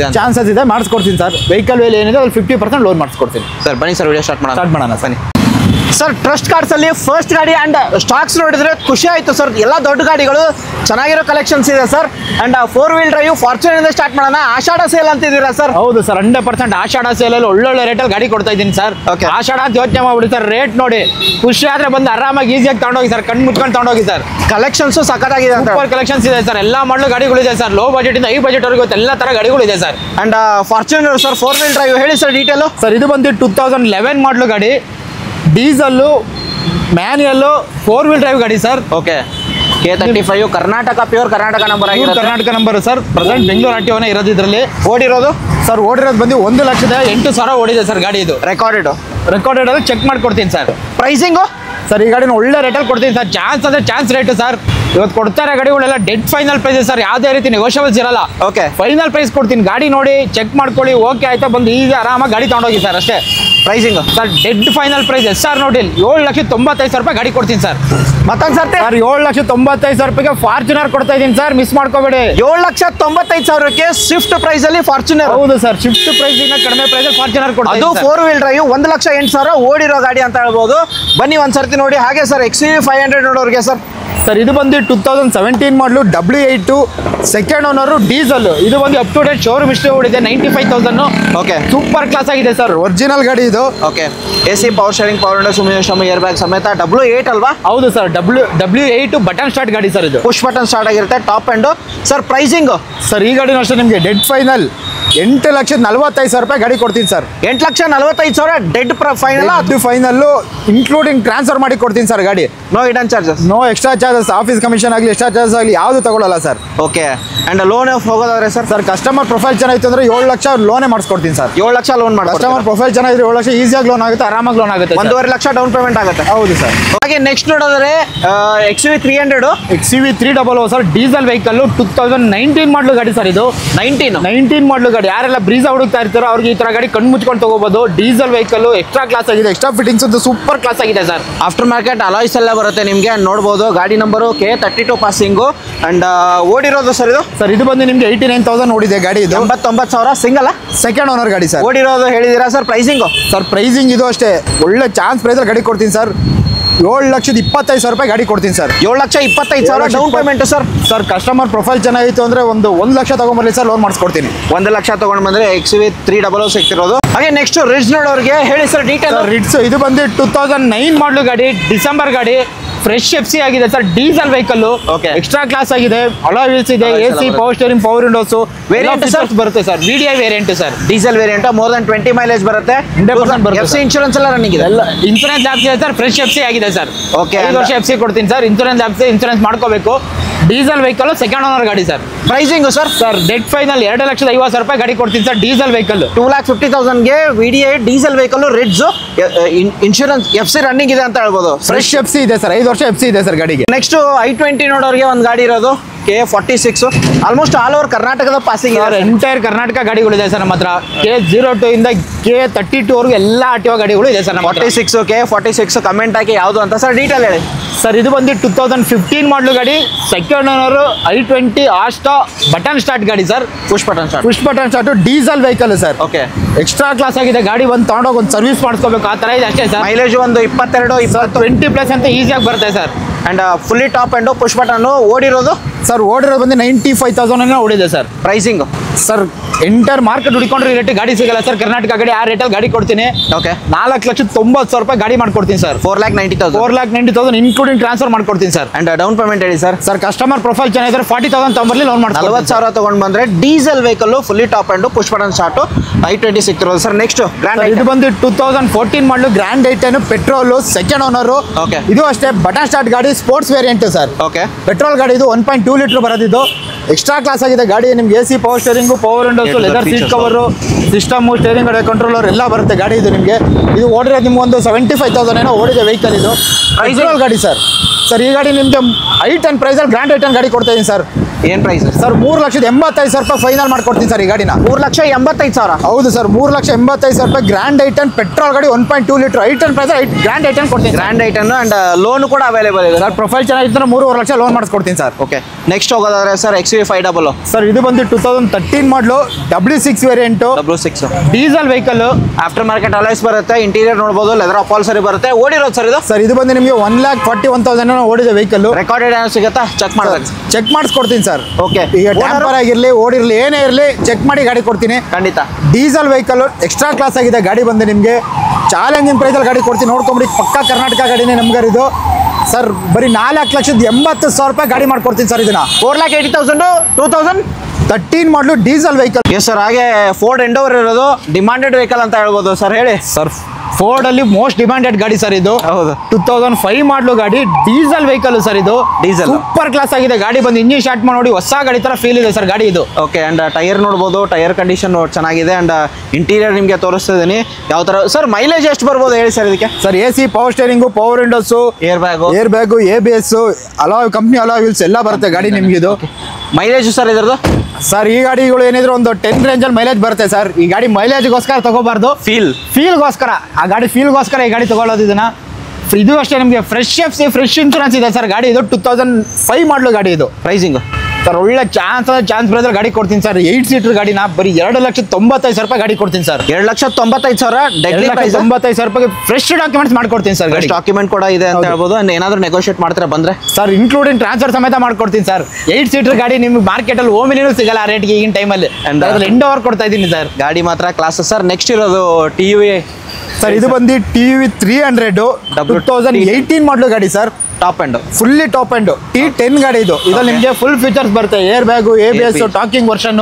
ಇದೆ ಮಾಡಿಸ್ಕೊಡ್ತೀನಿ ಸರ್. ವೆಹಿಕಲ್ ವೇಲ್ ಏನಿದೆ ಅಲ್ಲಿ 50% ಲೋನ್ ಮಾಡಿಸ್ಕೊಡ್ತೀನಿ ಸರ್. ಬನ್ನಿ ಸರ್, ವಿಡಿಯೋ ಸ್ಟಾರ್ಟ್ ಮಾಡೋಣ. ಬನ್ನಿ ಸರ್. ಟ್ರಸ್ಟ್ ಕಾರ್ಸಲ್ಲಿ ಫಸ್ಟ್ ಗಾಡಿ ಆ್ಯಂಡ್ ಸ್ಟಾಕ್ಸ್ ನೋಡಿದ್ರೆ ಖುಷಿ ಆಯಿತು ಸರ್. ಎಲ್ಲ ದೊಡ್ಡ ಗಾಡಿಗಳು, ಚೆನ್ನಾಗಿರೋ ಕಲೆಕ್ಷನ್ಸ್ ಇದೆ sir. And 4-wheel drive Fortuner start ಮಾಡೋಣ. ಆಷಾಢ ಸೇಲ್ ಅಂತಿದ್ದೀರಾ ಸರ್? ಹೌದು ಸರ್, 100% ಆಷಾಢ ಸೇಲಲ್ಲಿ ಒಳ್ಳೊಳ್ಳೆ ರೇಟಲ್ಲಿ ಗಾಡಿ ಕೊಡ್ತಾ ಇದ್ದೀನಿ ಸರ್. ಓಕೆ. ಆಷಾಢ ಅಂತ ಯೋಚನೆ ಮಾಡ್ಬಿಡಿ ಸರ್, ರೇಟ್ ನೋಡಿ ಖುಷಿ ಆದರೆ ಬಂದು ಆರಾಮಾಗಿ ಈಸಿಯಾಗಿ ತಗೊಂಡೋಗಿ ಸರ್, ಕಣ್ಣು ಮುಚ್ಕೊಂಡು ತಗೊಂಡೋಗಿ ಸರ್. ಕಲೆಕ್ಷನ್ಸು ಸಖತ್ತಾಗಿದೆ ಅಂತ. ಸೂಪರ್ ಕಲೆಕ್ಷನ್ಸ್ ಇದೆ ಸರ್. ಎಲ್ಲ ಮಾಡಲು ಗಾಡಿಗಳಿದೆ ಸರ್. ಲೋ ಬಜೆಟಿಂದ ಹೈ ಬಜೆಟ್ವರೆಗೂ ಎಲ್ಲ ಥರ ಗಾಡಿಗಳಿದೆ sir. And Fortuner sir 4-wheel drive ಹೇಳಿ ಸರ್ ಡೀಟೇಲು. ಸರ್ ಇದು ಬಂದು 2011 ಮಾಡಲು ಗಾಡಿ, ಡೀಸೆಲ್ಲು, ಮ್ಯಾನ್ಯಲ್ಲು, 4-wheel ಡ್ರೈವ್ ಗಾಡಿ sir. Okay. K35 Karnataka, pure Karnataka number ಆಗಿರೋದು. Karnataka number sir. Present Bengaluru ಆರ್ಟಿಒನೇ ಇರೋದು ಇದರಲ್ಲಿ. ಓಡಿರೋದು ಸರ್ ಬಂದು 1,08,000 ಓಡಿದೆ ಸರ್ ಗಾಡಿ. ಇದು ರೆಕಾರ್ಡೆಡ್ ಅಲ್ಲಿ ಚೆಕ್ ಮಾಡ್ಕೊಡ್ತೀನಿ ಸರ್. ಪ್ರೈಸಿಂಗು ಸರ್ ಈ ಗಾಡಿನ ಒಳ್ಳೆ ರೇಟಲ್ಲಿ ಕೊಡ್ತೀನಿ ಸರ್. ಚಾನ್ಸ್ ಅಂದರೆ ಚಾನ್ಸ್ ರೇಟು ಸರ್. ಇವತ್ತು ಕೊಡ್ತಾರೆ ಗಾಡಿಗಳೆಲ್ಲ ಡೆಡ್ ಫೈನಲ್ ಪ್ರೈಸ್ ಸರ್. ಯಾವುದೇ ರೀತಿ ನೆಗೋಷಿಯಬಲ್ಸ್ ಇರಲ್ಲ. ಓಕೆ. ಫೈನಲ್ ಪ್ರೈಸ್ ಕೊಡ್ತೀನಿ. ಗಾಡಿ ನೋಡಿ ಚೆಕ್ ಮಾಡ್ಕೊಳ್ಳಿ, ಓಕೆ ಆಯ್ತಾ ಬಂದು ಈಗ ಆರಾಮಾಗಿ ಗಾಡಿ ತಗೊಂಡೋಗಿ ಸರ್ ಅಷ್ಟೇ. Pricing sir dead final price SR ನೋಡಿ 7,95,000 ಗಾಡಿ ಕೊಡ್ತೀನಿ ಸರ್. ಮತ್ತೊಂದು ಸರ್ತಿ ಸರ್ 7,95,000 ಫಾರ್ಚುನರ್ ಕೊಡ್ತಾ ಇದೀನಿ ಸರ್, ಮಿಸ್ ಮಾಡ್ಕೋಬೇಡಿ. 7,95,000 ಸ್ವಿಫ್ಟ್ ಪ್ರೈಸ್ ಅಲ್ಲಿ ಫಾರ್ಚುನರ್. ಹೌದು ಸರ್, ಶಿಫ್ಟ್ ಪ್ರೈಸ್ ಕಡಿಮೆ ಪ್ರೈಸ್ ಫಾರ್ಚುನರ್ ಕೊಡ್ತಾ ಅದು 4 ವೀಲ್ ಡ್ರೈವ್ 1,08,000 ಓಡಿರೋ ಗಾಡಿ ಅಂತ ಹೇಳ್ಬೋದು. ಬನ್ನಿ ಒಂದ್ಸರ್ತಿ ನೋಡಿ. ಹಾಗೆ ಸರ್ XUV 500 ನೋಡೋರಿಗೆ ಸರ್ ಇದು ಬಂದು 2017 ಮಾಡಲು W8 ಸೆಕೆಂಡ್ ಓನರು ಡೀಸೆಲ್. ಇದು ಬಂದು ಅಪ್ ಟು ಡೇಟ್ ಶೋರೂಮ್ ಇಷ್ಟೇ ಓಡಿದೆ 95,000. ಓಕೆ, ಸೂಪರ್ ಕ್ಲಾಸ್ ಆಗಿದೆ ಸರ್, ಒರಿಜಿನಲ್ ಗಾಡಿ ಇದು. Okay, AC power steering, power window, ಸುಮಿಯೋಶಮ್, ಏರ್ ಬ್ಯಾಗ್ ಸಮೇತ W8 ಅಲ್ವಾ? ಹೌದು ಸರ್, W8 ಬಟನ್ ಸ್ಟಾರ್ಟ್ ಗಾಡಿ ಸರ್ ಇದು. ಪುಷ್ ಬಟನ್ ಸ್ಟಾರ್ಟ್ ಆಗಿರುತ್ತೆ, top end. Sir pricing sir ಈ ಗಾಡಿನೂ ಅಷ್ಟೇ ನಿಮಗೆ ಡೆಡ್ ಫೈನಲ್ 8,45,000 ಗಾಡಿ ಕೊಡ್ತೀನಿ ಸರ್. 8,45,000 dead final. ಅದು ಫೈನಲ್ಲು ಇನ್ಕ್ಲೂಡಿಂಗ್ ಟ್ರಾನ್ಸ್ಫರ್ ಮಾಡಿ ಕೊಡ್ತೀನಿ ಸರ್ ಗಾಡಿ. No hidden charges, no extra charges, office commission ಆಗಲಿ ಎಕ್ಸ್ಟ್ರಾ ಚಾರ್ಜಸ್ ಆಗಲಿ ಯಾವುದು ತಗೊಳ್ಳಲ್ಲ ಸರ್. ಓಕೆ, ಅಂಡ್ ಲೋನ್ ಹೋಗೋದಾದ್ರೆ ಸರ್ ಕಸ್ಟಮರ್ ಪ್ರೊಫೈಲ್ ಚೆನ್ನಾಗಿತ್ತು ಅಂದ್ರೆ 7 ಲಕ್ಷ ಲೋನೇ ಮಾಡಿಸ್ಕೊಡ್ತೀನಿ ಸರ್. 7 ಲಕ್ಷ ಲೋನ್ ಮಾಡಿ. ಕಸ್ಟಮರ್ ಪ್ರೊಫೈಲ್ ಚೆನ್ನಾಗಿದ್ರೆ 7 ಲಕ್ಷ ಈಸಿಯಾಗಿ ಲೋನ್ ಆಗುತ್ತೆ, ಆರಾಮಾಗಿ ಲೋನ್ ಆಗುತ್ತೆ. 1.5 ಲಕ್ಷ ಡೌನ್ ಪೇಮೆಂಟ್ ಆಗುತ್ತೆ. ಹೌದು ಸರ್. ಹಾಗೆ ನೆಕ್ಸ್ಟ್ ನೋಡೋದ್ರೆ XUV 300 XUV 300 sir, diesel vehicle 2019 ಮಾಡಲು ಗಾಡಿ ಸರ್ ಇದು. 19 ಮಾಡಲು ಗಾಡಿ. ಯಾರೆಲ್ಲ ಬ್ರೀಜಾ ಹುಡುಕ್ತಾ ಇರ್ತಾರೋ ಅವ್ರಿಗೆ ಈ ತರ ಗಾಡಿ ಕಣ್ಣು ಮುಚ್ಕೊಂಡು ತಗೋಬಹುದು. ಡೀಸೆಲ್ ವೆಹಿಕಲ್ ಎಕ್ಸ್ಟ್ರಾ ಕ್ಲಾಸ್ ಆಗಿದೆ, ಎಕ್ಸ್ಟ್ರಾ ಫಿಟ್ಟಿಂಗ್ಸ್ ಸೂಪರ್ ಕ್ಲಾಸ್ ಆಗಿದೆ ಸರ್. ಆಫ್ಟರ್ ಮಾರ್ಕೆಟ್ ಅಲಾಯ್ಸ್ ಎಲ್ಲ ಬರುತ್ತೆ ನಿಮಗೆ ನೋಡ್ಬೋದು. ಗಾಡಿ ನಂಬರು K32 ಪಾಸಿಂಗು. ಅಂಡ್ ಓಡಿರೋದು ಸರ್ ಇದು? ಸರ್ ಇದು ಬಂದು ನಿಮಗೆ 89,000 ಓಡಿದೆ ಗಾಡಿ ಇದು. 89,000 ಸಿಂಗಲ್ ಸೆಕೆಂಡ್ ಓನರ್ ಗಾಡಿ ಸರ್. ಓಡಿರೋದು ಹೇಳಿದಿರಾ ಸರ್? ಪ್ರೈಸಿಂಗು ಸರ್ ಪ್ರೈಸಿಂಗ್ ಇದು ಅಷ್ಟೇ, ಒಳ್ಳೆ ಚಾನ್ಸ್ ಪ್ರೈಸಲ್ಲಿ ಗಾಡಿ ಕೊಡ್ತೀನಿ ಸರ್. 7,25,000 ಗಾಡಿ ಕೊಡ್ತೀನಿ sir. 7,25,000 down payment sir. Sir customer profile ಚೆನ್ನಾಗಿತ್ತು ಅಂದ್ರೆ 1 ಲಕ್ಷ ತಗೊಂಡ್ಬರ್ಲಿ ಸರ್, ಲೋನ್ ಮಾಡಿಸ್ಕೊಡ್ತೀನಿ. 1 ಲಕ್ಷ ತಗೊಂಡು ಬಂದ್ರೆ XUV 300 ಸಿಗ್ತಿರೋದು. ಹಾಗೆ ನೆಕ್ಸ್ಟ್ ರಿಡ್ಜ್ ನೋಡೋರಿಗೆ ಹೇಳಿ ಸರ್ ಡೀಟೇಲ್. ರಿಡ್ಸ್ ಇದು ಬಂದು 2009 ಮಾಡಲು ಗಾಡಿ, ಡಿಸೆಂಬರ್ ಗಾಡಿ, ಫ್ರೆಶ್ FC ಆಗಿದೆ sir, diesel vehicle. Okay, extra class ಆಗಿದೆ, ಅಲಾಯ್ ವೀಲ್ಸ್ ಇದೆ, AC power steering, power windows variant sir ಬರುತ್ತೆ sir. VDI variant sir, diesel variant, more than 20 mileage ಬರುತ್ತೆ. 100% ಬರುತ್ತೆ. FC ಇನ್ಶೂರೆನ್ಸ್ ಎಲ್ಲ ರನ್ನಿಂಗ್ ಇದೆ. ಎಲ್ಲ ಇನ್ಸೂರೆನ್ಸ್ ಆಗಿದೆ ಸರ್, ಫ್ರೆಶ್ FC ಆಗಿದೆ ಸರ್. ಓಕೆ, 5 ವರ್ಷ FC ಕೊಡ್ತೀನಿ ಸರ್. ಇನ್ಸೂರೆನ್ಸ್ ಮಾಡ್ಕೋಬೇಕು. ಡೀಸೆಲ್ ವೆಹಿಕಲ್ ಸೆಕೆಂಡ್ ಓನರ್ ಗಾಡಿ sir. Pricing sir dead final 2,50,000 ಗಾಡಿ ಕೊಡ್ತೀನಿ ಸರ್, ಡೀಸೆಲ್ ವೆಹಿಕಲ್. 2,50,000ಗೆ VDI ಡೀಸೆಲ್ ವೆಹಿಕಲ್ ರಿಡ್ಜ್, ಇನ್ಶೂರೆನ್ಸ್ FC ರನ್ನಿಂಗ್ ಇದೆ ಅಂತ ಹೇಳ್ಬೋದು. ಫ್ರೆಶ್ FC ಇದೆ ಸರ್, 5 ವರ್ಷ FC ಇದೆ ಸರ್ ಗಾಡಿಗೆ. ನೆಕ್ಸ್ಟ್ I20 ನೋಡೋರಿಗೆ ಒಂದು ಗಾಡಿ ಇರೋದು K46. ಆಲ್ಮೋಸ್ಟ್ ಆಲ್ ಓವರ್ ಕರ್ನಾಟಕದ ಪಾಸಿಂಗ್ ಇದೆ. ಎಂಟೈರ್ ಕರ್ನಾಟಕ ಗಾಡಿಗಳಿದೆ ಸರ್ ನಮ್ಮ ಹತ್ರ. K02 ಇಂದ K32 ವರೆಗೂ ಎಲ್ಲ RTO ಗಾಡಿಗಳು ಇದೆ ಸರ್ ನಮ್ಮ ಹತ್ರ. K46 ಕಮೆಂಟ್ ಹಾಕಿ ಯಾವುದು ಅಂತ ಸರ್ ಡೀಟೇಲ್ ಹೇಳಿ. ಸರ್ ಇದು ಬಂದು 2015 ಮಾಡಲು ಗಾಡಿ, second owner I20 Asta button start ಗಾಡಿ sir. Push button start diesel vehicle sir. Okay, extra class ಆಗಿದೆ ಗಾಡಿ. ಒಂದು ತಗೊಂಡೋಗಿ ಒಂದು ಸರ್ವಿಸ್ ಮಾಡಿಸ್ಕೋಬೇಕು, ಆ ಥರ ಇದೆ ಅಷ್ಟೇ ಸರ್. ಮೈಲೇಜ್ ಒಂದು 20+ ಅಂತ ಈಸಿಯಾಗಿ ಬರುತ್ತೆ sir. And fully top and push button. ಓಡಿರೋದು ಸರ್ ಬಂದು 95,000 ಓಡಿದೆ sir. Pricing sir entire market ಹುಡುಕೊಂಡ್ರೆ ರೇಟ್ ಗಾಡಿ ಸಿಗಲ್ಲ ಸರ್, ಕರ್ನಾಟಕ ಗಾಡಿ ಆ ರೇಟಲ್ಲಿ ಗಾಡಿ ಕೊಡ್ತೀನಿ. ಓಕೆ, 4,90,000 ಗಾಡಿ ಮಾಡ್ಕೊಡ್ತೀನಿ ಸರ್. 4,90,000 4,90,000 ಇನ್ಕ್ಲೂಡಿಂಗ್ ಟ್ರಾನ್ಸ್ಫರ್ ಮಾಡ್ಕೊಡ್ತೀನಿ ಸರ್. ಅಂಡ್ ಡೌನ್ ಪೇಮೆಂಟ್ ಹೇಳಿ ಸರ್. ಸರ್ ಕಸ್ಟಮರ್ ಪ್ರೊಫೈಲ್ ಚೆನ್ನಾಗಿದ್ರೆ 40,000 ತಗೊಂಬರ್ಲಿ, ಲೋನ್ ಮಾಡಿ 40,000 ತಗೊಂಡು ಬಂದ್ರೆ diesel vehicle fully top and push button start I20 ಸಿಗ್ತಿರೋದು ಸರ್. ನೆಕ್ಸ್ಟ್ ಗ್ರ್ಯಾಂಡ್ ಇದು ಬಂದು 2014 ಮಾಡಲು grand i ten petrol, second owner. Okay, ಇದು ಅಷ್ಟೇ ಬಟನ್ ಸ್ಟಾರ್ಟ್ ಗಾಡಿ, sports variant sir. Okay, petrol ಗಾಡಿ ಇದು 1.2 ಲೀಟರ್ ಬರೋದಿದ್ದು. ಎಕ್ಸ್ಟ್ರಾ ಕ್ಲಾಸ್ ಆಗಿದೆ ಗಾಡಿ. ನಿಮ್ಗೆ AC power steering, power windows, leather seat cover, system, steering controller ಎಲ್ಲ ಬರುತ್ತೆ ಗಾಡಿ ಇದು ನಿಮಗೆ. ಇದು ಓಡಿರೋದು ನಿಮ್ಗೆ ಒಂದು 75,000 ಏನೋ ಓಡಿದೆ ವೆಹಿಕಲ್. ಇದು ಪೆಟ್ರೋಲ್ ಗಾಡಿ ಸರ್. ಈ ಗಾಡಿ ನಿಮಗೆ I10 ಪ್ರೈಸಲ್ಲಿ ಗ್ರ್ಯಾಂಡ್ ಐಟನ್ ಗಾಡಿ ಕೊಡ್ತಾ ಇದೀನಿ ಸರ್. ಏನು ಪ್ರೈಸ್ ಸರ್? 3,85,000 ಫೈನಲ್ ಮಾಡ್ಕೊಡ್ತೀನಿ ಸರ್ ಈ ಗಾಡಿನ. 3,85,000. ಹೌದು ಸರ್, 3,85,000 ಗ್ರ್ಯಾಂಡ್ ಐಟನ್ ಪೆಟ್ರೋಲ್ ಗಾಡಿ 1.2 litre I10 price grand i ten ಕೊಡ್ತೀನಿ. ಗ್ರ್ಯಾಂಡ್ ಐಟನ್ ಅಂಡ್ ಲೋನ್ ಕೂಡ ಅವೈಲೇಬಲ್ ಇದೆ ಸರ್. ಪ್ರೊಫೈಲ್ ಚೆನ್ನಾಗಿತ್ತು 3.5 ಲಕ್ಷ ಲೋನ್ ಮಾಡಿಸ್ಕೊಡ್ತೀನಿ ಸರ್. ಓಕೆ, ನೆಕ್ಸ್ಟ್ ಹೋಗೋದಾದ್ರೆ ಸರ್ XUV 500. ಸರ್ ಇದು ಬಂದು 2013 ಮಾಡಲು W6 variant, W6 diesel vehicle. After market alloys ಬರುತ್ತೆ, ಇಂಟೀರಿಯರ್ ನೋಡಬಹುದು, ಲೆದರ್ ಅಪಾಲ್ಸರಿ ಬರುತ್ತೆ. ಓಡಿರೋದು ಸರ್ ಇದು? ಸರ್ ಇದು ಬಂದು ನಿಮಗೆ 1,41,000 ಓಡಿದೆ ವೆಹಿಕಲ್. ರೆಕಾರ್ಡೆಡ್ ಏನೋ ಸಿಗುತ್ತಾ? ಚೆಕ್ ಮಾಡ್ಬೇಕು. ಚೆಕ್ ಮಾಡಿಸ್ಕೊಡ್ತೀನಿ ಸರ್. ಓಕೆ, ಈಗ ಟ್ಯಾಂಪರ್ ಆಗಿರಲಿ, ಓಡಿರಲಿ, ಏನೇ ಇರಲಿ ಚೆಕ್ ಮಾಡಿ ಗಾಡಿ ಕೊಡ್ತೀನಿ. ಖಂಡಿತ. ಡೀಸೆಲ್ ವೆಹಿಕಲ್ ಎಕ್ಸ್ಟ್ರಾ ಕ್ಲಾಸ್ ಆಗಿದೆ ಗಾಡಿ ಬಂದು ನಿಮಗೆ. ಚಾಲೆಂಜಿಂಗ್ ಪ್ರೈಸಲ್ಲಿ ಗಾಡಿ ಕೊಡ್ತೀನಿ, ನೋಡ್ಕೊಂಬಿಡಿ. ಪಕ್ಕ ಕರ್ನಾಟಕ ಗಾಡಿನೇ ನಮ್ಗೆ ಇದು ಸರ್. ಬರೀ 4,80,000 ಗಾಡಿ ಮಾಡ್ಕೊಡ್ತೀನಿ ಸರ್ ಇದನ್ನ. 4,80,000 2013 ಮಾಡಲು ಡೀಸೆಲ್ ವೆಹಿಕಲ್. Yes sir. ಹಾಗೆ ಫೋರ್ಡ್ ಎಂಡೋವರ್ ಇರೋದು ಡಿಮಾಂಡೆಡ್ ವೆಹಿಕಲ್ ಅಂತ ಹೇಳ್ಬೋದು ಸರ್. ಹೇಳಿ ಸರ್. ಫೋರ್ಡ್ ಅಲ್ಲಿ ಮೋಸ್ಟ್ ಡಿಮ್ಯಾಂಡೆಡ್ ಗಾಡಿ ಸರ್ ಇದು. ಹೌದು, 2005 ಮಾಡಲು ಗಾಡಿ, ಡೀಸೆಲ್ ವೆಹಿಕಲ್ ಸರ್ ಇದು. ಡೀಸೆಲ್ ಸೂಪರ್ ಕ್ಲಾಸ್ ಆಗಿದೆ ಗಾಡಿ. ಬಂದು ಇಂಜಿನ್ ಸ್ಟಾರ್ಟ್ ಮಾಡಿ ನೋಡಿ, ಹೊಸ ಗಾಡಿ ತರ ಫೀಲ್ ಇದೆ ಸರ್ ಗಾಡಿ ಇದು. ಓಕೆ, ಅಂಡ್ ಟೈರ್ ನೋಡ್ಬೋದು, ಟೈರ್ ಕಂಡೀಷನ್ ಚೆನ್ನಾಗಿದೆ. ಅಂಡ್ ಇಂಟೀರಿಯರ್ ನಿಮಗೆ ತೋರಿಸ್ತಾ ಇದೀನಿ ಯಾವ ತರ ಸರ್. ಮೈಲೇಜ್ ಎಷ್ಟು ಬರ್ಬೋದು ಹೇಳಿ ಸರ್ ಇದಕ್ಕೆ? Sir AC power steering, power Windows, air bag, ABS, alloy company alloy wheels ಎಲ್ಲ ಬರುತ್ತೆ ಗಾಡಿ ನಿಮ್ಗೆ ಇದು. ಮೈಲೇಜ್ ಸರ್ ಇದ್ರದ್ದು? ಸರ್ ಈ ಗಾಡಿಗಳು ಏನಿದ್ರು ಒಂದು 10 ರೇಂಜಲ್ಲಿ ಮೈಲೇಜ್ ಬರುತ್ತೆ ಸರ್. ಈ ಗಾಡಿ ಮೈಲೇಜ್ಗೋಸ್ಕರ ತಗೋಬಾರ್ದು, ಫೀಲ್ಗೋಸ್ಕರ, ಆ ಗಾಡಿ ಫೀಲ್ಗೋಸ್ಕರ ಈ ಗಾಡಿ ತಗೊಳ್ಳೋದು ಇದನ್ನ. ಇದು ಅಷ್ಟೇ ನಿಮಗೆ ಫ್ರೆಶ್ FC ಫ್ರೆಶ್ ಇನ್ಶೂರೆನ್ಸ್ ಇದೆ ಸರ್. ಗಾಡಿ ಇದು 2005 ಮಾಡಲು ಗಾಡಿ ಇದು. ಪ್ರೈಸಿಂಗ್ ಸರ್ ಒಳ್ಳೆ ಚಾನ್ಸ್ ಬರೋದ್ರೆ ಗಾಡಿ ಕೊಡ್ತೀನಿ ಸರ್. 8 ಸೀಟರ್ ಗಾಡಿನ ಬರೀ 2,95,000 ರೂಪಾಯಿ ಗಾಡಿ ಕೊಡ್ತೀನಿ ಸರ್. 2,95,000 deadly price. 95,000 ರೂಪಾಯಿ ಫ್ರೆಶ್ ಡಾಕ್ಯುಮೆಂಟ್ಸ್ ಮಾಡ್ಕೊಡ್ತೀನಿ ಸರ್. ಗಾಡಿ ಡಾಕ್ಯುಮೆಂಟ್ ಕೂಡ ಇದೆ ಅಂತ ಹೇಳ್ಬೋದು. ಏನಾದರೂ ನೆಗೋಷಿಯೇಟ್ ಮಾಡ್ತಾರೆ ಬಂದ್ರೆ ಸರ್, ಇನ್ಕ್ಲೂಡಿಂಗ್ ಟ್ರಾನ್ಸ್ಫರ್ ಸಮೇತ ಮಾಡ್ಕೊಡ್ತೀನಿ ಸರ್. 8 ಸೀಟರ್ ಗಾಡಿ ನಿಮ್ಗೆ ಮಾರ್ಕೆಟಲ್ಲಿ ಓಮಿನಿನೂ ಸಿಗಲ್ಲ ಆ ರೇಟ್ಗೆ ಈಗಿನ ಟೈಮಲ್ಲಿ. ಎಂಡ್ ಓವರ್ ಕೊಡ್ತಾ ಇದ್ದೀನಿ ಸರ್. ಗಾಡಿ ಮಾತ್ರ ಕ್ಲಾಸ್ ಸರ್. ನೆಕ್ಸ್ಟ್ ಇರೋದು TUV ಸರ್. ಇದು ಬಂದು TUV 300 2018 ಮಾಡಲು ಗಾಡಿ sir. Top end, fully top end T10 ಗಾಡಿ ಇದು. ಇದ್ರಲ್ಲಿ ನಿಮಗೆ ಫುಲ್ ಫೀಚರ್ಸ್ ಬರುತ್ತೆ. Air bag, ABS, talking version,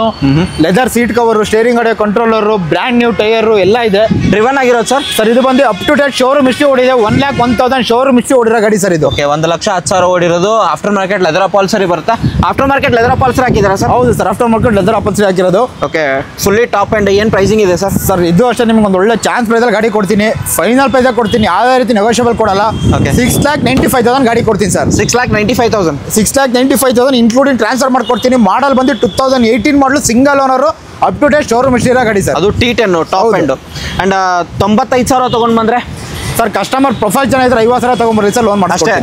leather seat cover, steering ಗಾಡಿ ಕಂಟ್ರೋಲರ್, ಬ್ರ್ಯಾಂಡ್ ನ್ಯೂ ಟೈರ್ ಎಲ್ಲ ಇದೆ. ಡ್ರಿವನ್ ಆಗಿರೋದು ಸರ್. ಸರ್ ಇದು ಬಂದು up to date showroom history ಓಡಿದೆ. 1,01,000 ಶೋರೂಮ್ ಹಿಸ್ಟ್ರಿ ಓಡಿರೋ ಗಾಡಿ ಸರ್ ಇದು. 1,10,000 ಓಡಿರೋದು. ಆಫ್ಟರ್ ಮಾರ್ಕೆಟ್ ಲೆದರ್ ಅಪಾಲ್ಸರಿ ಬರುತ್ತಾ? ಆಫ್ಟರ್ ಮಾರ್ಕೆಟ್ ಲೆದರ್ ಅಪಾಲ್ಸರಿ ಹಾಕಿದಾರಾ ಸರ್? ಹೌದು sir, after market leather upholstery ಹಾಕಿರೋದು. Okay, fully top end. ಏನು ಪ್ರೈಸಿಂಗ್ ಇದೆ ಸರ್? ಸರ್ ಇದು ಅಷ್ಟೇ ನಿಮ್ಗೆ ಒಂದು ಒಳ್ಳೆ ಚಾನ್ಸ್ ಪ್ರೈಸಲ್ಲಿ ಗಾಡಿ ಕೊಡ್ತೀನಿ. ಫೈನಲ್ ಪ್ರೈಸ್ ಕೊಡ್ತೀನಿ, ಯಾವುದೇ ರೀತಿ ನೆಗೋಷಿಯಬಲ್ ಕೊಡಲ್ಲ. 6,95,000 ಗಾಡಿ ಕೊಡ್ತೀನಿ ಸರ್. 6,95,000 6,95,000 ಇನ್ಕ್ಲೂಡಿಂಗ್ ಟ್ರಾನ್ಸ್ಫರ್ ಮಾಡ್ಕೊಡ್ತೀನಿ. ಮಾಡಲ್ ಬಂದು 2018 model single owner, up to date showroom ಇರೋ ಗಾಡಿ ಸರ್. ಅದು T10 ಟಾಪ್ ಎಂಡ್. ಅಂಡ್ 95,000 ತೊಗೊಂಡು ಬಂದ್ರೆ ಸರ್ ಕಸ್ಟಮರ್ ಪ್ರೊಫೈಲ್ ಚೆನ್ನಾಗಿದ್ರೆ 50,000 ತೊಗೊಂಡ್ಬರ್ರಿ ಸರ್, ಲೋನ್ ಮಾಡಿ ಅಷ್ಟೇ.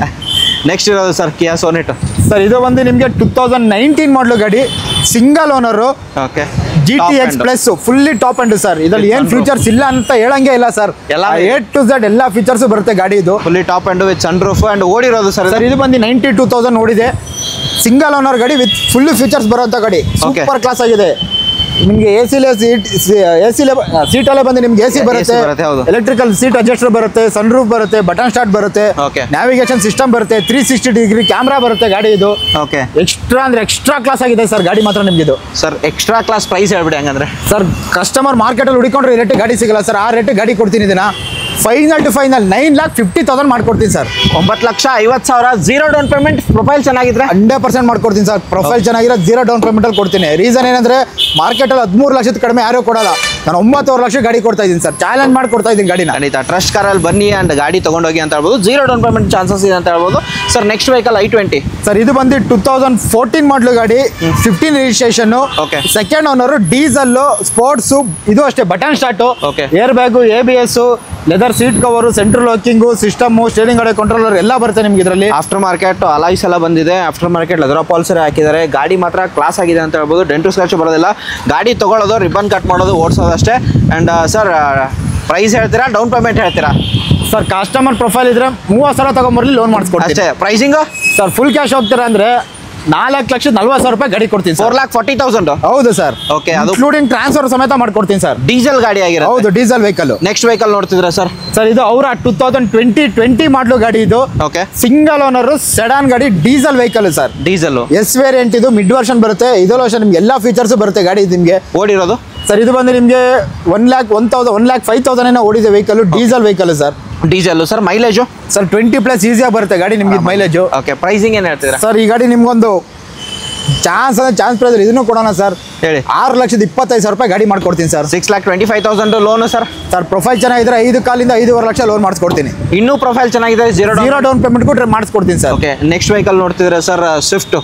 ನೆಕ್ಸ್ಟ್ ಇರೋದು ಸರ್ ಕಿಯಾ ಸೋನೆಟ್ ಸರ್. ಇದು ಬಂದು ನಿಮಗೆ 2019 ಮಾಡಲು ಗಾಡಿ, single owner. Okay, GTX plus fully top end sir. ಇದ್ರಲ್ಲಿ ಏನು ಫೀಚರ್ಸ್ ಇಲ್ಲ ಅಂತ ಹೇಳಂಗೆ ಇಲ್ಲ ಸರ್. ಎಲ್ಲ A to Z ಎಲ್ಲ ಫೀಚರ್ಸ್ ಬರುತ್ತೆ ಗಾಡಿ ಇದು. Fully top end with sun roof. And ಓಡಿರೋದು ಸರ್ ಇದು ಬಂದು 92,000 ಓಡಿದೆ. ಸಿಂಗಲ್ ಓನರ್ ಗಾಡಿ ವಿತ್ ಫುಲ್ ಫೀಚರ್ಸ್ ಬರುವಂಥ ಗಾಡಿ. ಸೂಪರ್ ಕ್ಲಾಸ್ ಆಗಿದೆ. ನಿಮಗೆ ಸೀಟಲ್ಲೇ ಬಂದು ನಿಮ್ಗೆ AC ಬರುತ್ತೆ, ಎಲೆಕ್ಟ್ರಿಕಲ್ ಸೀಟ್ ಅಡ್ಜಸ್ಟರ್ ಬರುತ್ತೆ, ಸನ್ ರೂಫ್ ಬರುತ್ತೆ, ಬಟನ್ ಸ್ಟಾರ್ಟ್ ಬರುತ್ತೆ, ನ್ಯಾವಿಗೇಷನ್ ಸಿಸ್ಟಮ್ ಬರುತ್ತೆ, 360 ಡಿಗ್ರಿ ಕ್ಯಾಮ್ರಾ ಬರುತ್ತೆ ಗಾಡಿ ಇದು. ಓಕೆ, ಎಕ್ಸ್ಟ್ರಾ ಅಂದ್ರೆ ಎಕ್ಸ್ಟ್ರಾ ಕ್ಲಾಸ್ ಆಗಿದೆ ಸರ್ ಗಾಡಿ ಮಾತ್ರ ನಿಮ್ಗೆ ಇದು. ಸರ್ ಎಕ್ಸ್ಟ್ರಾ ಕ್ಲಾಸ್ ಪ್ರೈಸ್ ಹೇಳ್ಬಿಡಿ ಹಂಗಂದ್ರೆ. ಸರ್ ಕಸ್ಟಮರ್ ಮಾರ್ಕೆಟಲ್ಲಿ ಹುಡುಕೊಂಡ್ರೆ ಈ ರೇಟ್ ಗಾಡಿ ಸಿಗಲ್ಲ ಸರ್. ಆ ರೇಟ್ ಗಾಡಿ ಕೊಡ್ತೀನಿ ಇದನ್ನ. ಫೈನಲ್ ಟು ಫೈನಲ್ 9,50,000 ಮಾಡ್ಕೊಡ್ತೀನಿ ಸರ್. 9,50,000 0 down payment. ಪ್ರೊಫೈಲ್ ಚೆನ್ನಾಗಿದ್ರೆ 100% ಮಾಡ್ಕೊಡ್ತೀನಿ ಸರ್. ಪ್ರೊಫೈಲ್ ಚೆನ್ನಾಗಿರೋ 0 ಡೌನ್ ಪೇಮೆಂಟ್ ಅಲ್ಲಿ ಕೊಡ್ತೀನಿ. ರೀಸನ್ ಏನಂದ್ರೆ ಮಾರ್ಕೆಟಲ್ಲಿ 13 ಲಕ್ಷದ ಕಡಿಮೆ ಯಾರು ಕೊಡಲ್ಲ. ನಾನು 9,000 ಲಕ್ಷ ಗಾಡಿ ಕೊಡ್ತಾ ಇದ್ದೀನಿ ಸರ್. ಚಾಲೆಂಜ್ ಮಾಡಿ ಕೊಡ್ತಾ ಇದ್ದೀನಿ ಗಾಡಿನ. ಖಂಡಿತ ಟ್ರಸ್ಟ್ ಕಾರಲ್ಲಿ ಬನ್ನಿ ಅಂಡ್ ಗಾಡಿ ತಗೊಂಡೋಗಿ ಅಂತ ಹೇಳ್ಬೋದು. 0 ಡೌನ್ ಪೇಮೆಂಟ್ ಚಾನ್ಸಸ್ ಇದೆ ಅಂತ ಹೇಳ್ಬೋದು sir. Next vehicle i20 sir. ಇದು ಬಂದು 2014 ಮಾಡಲು ಗಾಡಿ, 15 registration, second owner, diesel, sports. ಇದು ಅಷ್ಟೇ button start, air bag, ABS, leather seat cover, central locking, system, steering ಗಾಡಿ ಕಂಟ್ರೋಲರ್ ಎಲ್ಲ ಬರುತ್ತೆ ನಿಮ್ಗೆ ಇದರಲ್ಲಿ. ಆಫ್ಟರ್ ಮಾರ್ಕೆಟ್ ಅಲಾಯ್ಸ್ ಎಲ್ಲ ಬಂದಿದೆ. ಆಫ್ಟರ್ ಮಾರ್ಕೆಟ್ ಲೆದರ್ ಅಪಾಲ್ಸರಿ ಹಾಕಿದ್ದಾರೆ. ಗಾಡಿ ಮಾತ್ರ ಕ್ಲಾಸ್ ಆಗಿದೆ ಅಂತ ಹೇಳ್ಬೋದು. ಡೆಂಟು ಸ್ಕ್ರಾಚ್ ಬರೋದಿಲ್ಲ. ಗಾಡಿ ತಗೊಳ್ಳೋದು, ರಿಬನ್ ಕಟ್ ಮಾಡೋದು, ಓಡಿಸೋದು ಅಷ್ಟೇ. ಅಂಡ್ ಸರ್ ಪ್ರೈಸ್ ಹೇಳ್ತೀರಾ, ಡೌನ್ ಪೇಮೆಂಟ್ ಹೇಳ್ತೀರಾ? ಸರ್ ಕಸ್ಟಮರ್ ಪ್ರೊಫೈಲ್ ಇದ್ರೆ 30,000 ತಗೊಂಬರ್ಲಿ, ಲೋನ್ ಮಾಡಿಸ್ಕೊಡ್ತೀನಿ ಅಷ್ಟೇ. ಪ್ರೈಸಿಂಗು ಸರ್ ಫುಲ್ ಕ್ಯಾಶ್ ಹೋಗ್ತೀರಾ ಅಂದ್ರೆ 4,40,000 ರೂಪಾಯಿ ಗಾಡಿ ಕೊಡ್ತೀನಿ. 4,40,000 ಹೌದು ಸರ್. ಓಕೆ, ಅದು ಇನ್ಕ್ಲೂಡಿಂಗ್ ಟ್ರಾನ್ಸ್ಫರ್ ಸಮೇತ ಮಾಡ್ಕೊಡ್ತೀನಿ ಸರ್. ಡೀಸೆಲ್ ಗಾಡಿ ಆಗಿರೋ. ಹೌದು, ಡೀಸೆಲ್ ವೆಹಿಕಲ್. ನೆಕ್ಸ್ಟ್ ವೆಹಿಕಲ್ ನೋಡ್ತಿದ್ರ ಸರ್? ಸರ್ ಇದು ಅವರ 2020 ಮಾಡಲು ಗಾಡಿ ಇದು. ಓಕೆ, ಸಿಂಗಲ್ ಓನರ್ ಸೆಡಾನ್ ಗಾಡಿ, diesel vehicle sir. Diesel S variant ಇದು, ಮಿಡ್ ವರ್ಷನ್ ಬರುತ್ತೆ. ಇದರಲ್ಲೂ ಅಷ್ಟೇ ನಿಮ್ಗೆ ಎಲ್ಲ ಫೀಚರ್ಸ್ ಬರುತ್ತೆ ಗಾಡಿ ನಿಮಗೆ. ಓಡಿರೋದು ಸರ್ ಇದು ಬಂದು ನಿಮಗೆ 1,05,000 ಏನೋ ಓಡಿದೆ vehicle. Diesel vehicle sir. Diesel sir. Mileage sir 20+ ಈಸಿಯಾಗಿ ಬರುತ್ತೆ ಗಾಡಿ ನಿಮ್ಗೆ ಮೈಲೇಜು. ಓಕೆ, ಪ್ರೈಸಿಂಗ್ ಏನು ಹೇಳ್ತಿದ್ದೀರಾ ಸರ್? ಈ ಗಾಡಿ ನಿಮ್ಗೊಂದು ಚಾನ್ಸ್ ಪ್ರೈಸ್ ಇದನ್ನು ಕೊಡೋಣ ಸರ್. ಹೇಳಿ. 6,25,000 ರೂಪಾಯಿ ಗಾಡಿ ಮಾಡ್ಕೊಡ್ತೀನಿ sir. 6,25,000 loan sir. Sir profile ಚೆನ್ನಾಗಿದ್ರೆ 5 ಕಾಲಿಂದ 5.5 ಲಕ್ಷ ಲೋನ್ ಮಾಡಿಸ್ಕೊಡ್ತೀನಿ. ಇನ್ನೂ ಪ್ರೊಫೈಲ್ ಚೆನ್ನಾಗಿದೆ, 0 ಡೌನ್ ಪೇಮೆಂಟ್ ಕೊಟ್ಟರೆ ಮಾಡಿಸ್ಕೊಡ್ತೀನಿ ಸರ್. ಓಕೆ, ನೆಕ್ಸ್ಟ್ ವೆಹಿಕಲ್ ನೋಡ್ತಿದ್ರೆ ಸರ್ ಸ್ವಿಫ್ಟ್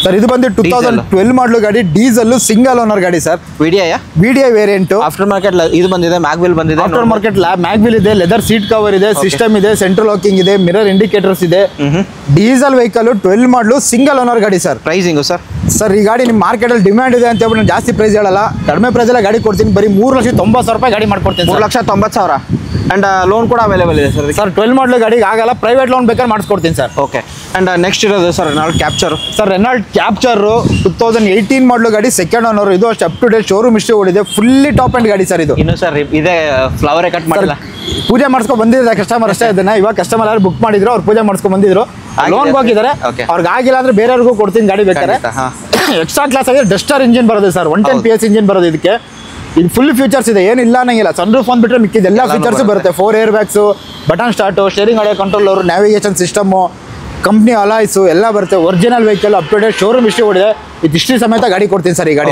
ಸರ್. ಇದು ಬಂದು 2012 ಮಾಡಲು ಗಾಡಿ, ಡೀಸೆಲ್, ಸಿಂಗಲ್ ಓನರ್ ಗಾಡಿ sir. VDI variant. After market ಇದು ಬಂದಿದೆ, ಮ್ಯಾಗ್ವಿಲ್ ಬಂದಿದೆ. ಆಫ್ಟರ್ ಮಾರ್ಕೆಟ್ ಮ್ಯಾಗ್ವಿಲ್ ಇದೆ, ಲೆದರ್ ಸೀಟ್ ಕವರ್ ಇದೆ, ಸಿಸ್ಟಮ್ ಇದೆ, ಸೆಂಟ್ರಲ್ ಲಾಕಿಂಗ್ ಇದೆ, ಮಿರರ್ ಇಂಡಿಕೇಟರ್ಸ್ ಇದೆ. ಡೀಸೆಲ್ ವೆಹಿಕಲ್ 12 ಮಾಡಲು, ಸಿಂಗಲ್ ಓನರ್ ಗಾಡಿ ಸರ್. Pricing sir? ಸರ್ ಈ ಗಾಡಿ ನಿಮ್ಮ ಮಾರ್ಕೆಟಲ್ಲಿ ಡಿಮ್ಯಾಂಡ್ ಇದೆ ಅಂತ ಹೇಳ್ಬಿಟ್ಟು ನಾನು ಜಾಸ್ತಿ ಪ್ರೈಸ್ ಹೇಳಲ್ಲ. ಕಡಿಮೆ ಪ್ರೈಸಲ್ಲೇ ಗಾಡಿ ಕೊಡ್ತೀನಿ. ಬರೀ 3,90,000 ರೂಪಾಯಿ ಗಾಡಿ ಮಾಡ್ಕೊಡ್ತೀನಿ. 3,90,000 ಅಂಡ್ ಲೋನ್ ಕೂಡ ಅವೈಲೇಬಲ್ ಇದೆ ಸರ್. ಸರ್ 12 ಮಾಡಲು ಗಾಡಿಗೆ ಆಗಲ್ಲ, ಪ್ರೈವೇಟ್ ಲೋನ್ ಬೇಕಾದ್ರೆ ಮಾಡಿಸ್ಕೊಡ್ತೀನಿ ಸರ್. ಓಕೆ, ಅಂಡ್ ನೆಕ್ಸ್ಟ್ ಇರೋದು sir Renault Captur. Sir Renault Captur 2018 ಮಾಡಲು ಗಾಡಿ, ಸೆಕೆಂಡ್ ಓನರ್. ಇದು ಅಷ್ಟು up to date showroom history ಓಡಿದೆ. ಫುಲ್ಲಿ ಟಾಪ್ ಎಂಡ್ ಗಾಡಿ ಸರ್ ಇದು. ಇನ್ನು ಸರ್ ಇದೆ ಫ್ಲವರೇ ಕಟ್ ಮಾಡಿಲ್ಲ. ಪೂಜೆ ಮಾಡಿಸ್ಕೊಂಡು ಬಂದಿದ್ದಾರೆ ಕಸ್ಟಮರ್ ಅಷ್ಟೇ. ಇದನ್ನ ಇವಾಗ ಕಸ್ಟಮರ್ ಯಾರು ಬುಕ್ ಮಾಡಿದ್ರು, ಅವ್ರು ಪೂಜೆ ಮಾಡಿಸ್ಕೊಂಡು ಬಂದಿದ್ರು, ಲೋನ್ಗೆ ಹೋಗಿದ್ದಾರೆ. ಅವ್ರಿಗೆ ಆಗಿಲ್ಲ ಅಂದ್ರೆ ಬೇರೆಯವ್ರಿಗೂ ಕೊಡ್ತೀನಿ ಗಾಡಿ ಬೇಕಾದ್ರೆ. ಎಕ್ಸ್ಟ್ರಾ ಕ್ಲಾಸ್ ಆಗಿದೆ. ಡಸ್ಟರ್ ಇಂಜಿನ್ ಬರೋದು ಸರ್, 110 PS ಇಂಜಿನ್ ಬರೋದು ಇದಕ್ಕೆ. ಇದು ಫುಲ್ ಫೀಚರ್ಸ್ ಇದೆ, ಏನಿಲ್ಲ ಅನ್ನಂಗಿಲ್ಲ. ಸನ್ ರೂಫ್ ಅಂದ್ಬಿಟ್ರೆ ಮಿಕ್ಕಿದ ಎಲ್ಲ ಫೀಚರ್ಸ್ ಬರುತ್ತೆ. 4 air bags, button start, steering ಗಾಡಿ controller, navigation system, company alloys ಎಲ್ಲ ಬರುತ್ತೆ, original vehicle up to date showroom history ಓಡಿದೆ, ಇದು ಹಿಸ್ಟ್ರಿ ಸಮೇತ ಗಾಡಿ ಕೊಡ್ತೀನಿ ಸರ್ ಈ ಗಾಡಿ.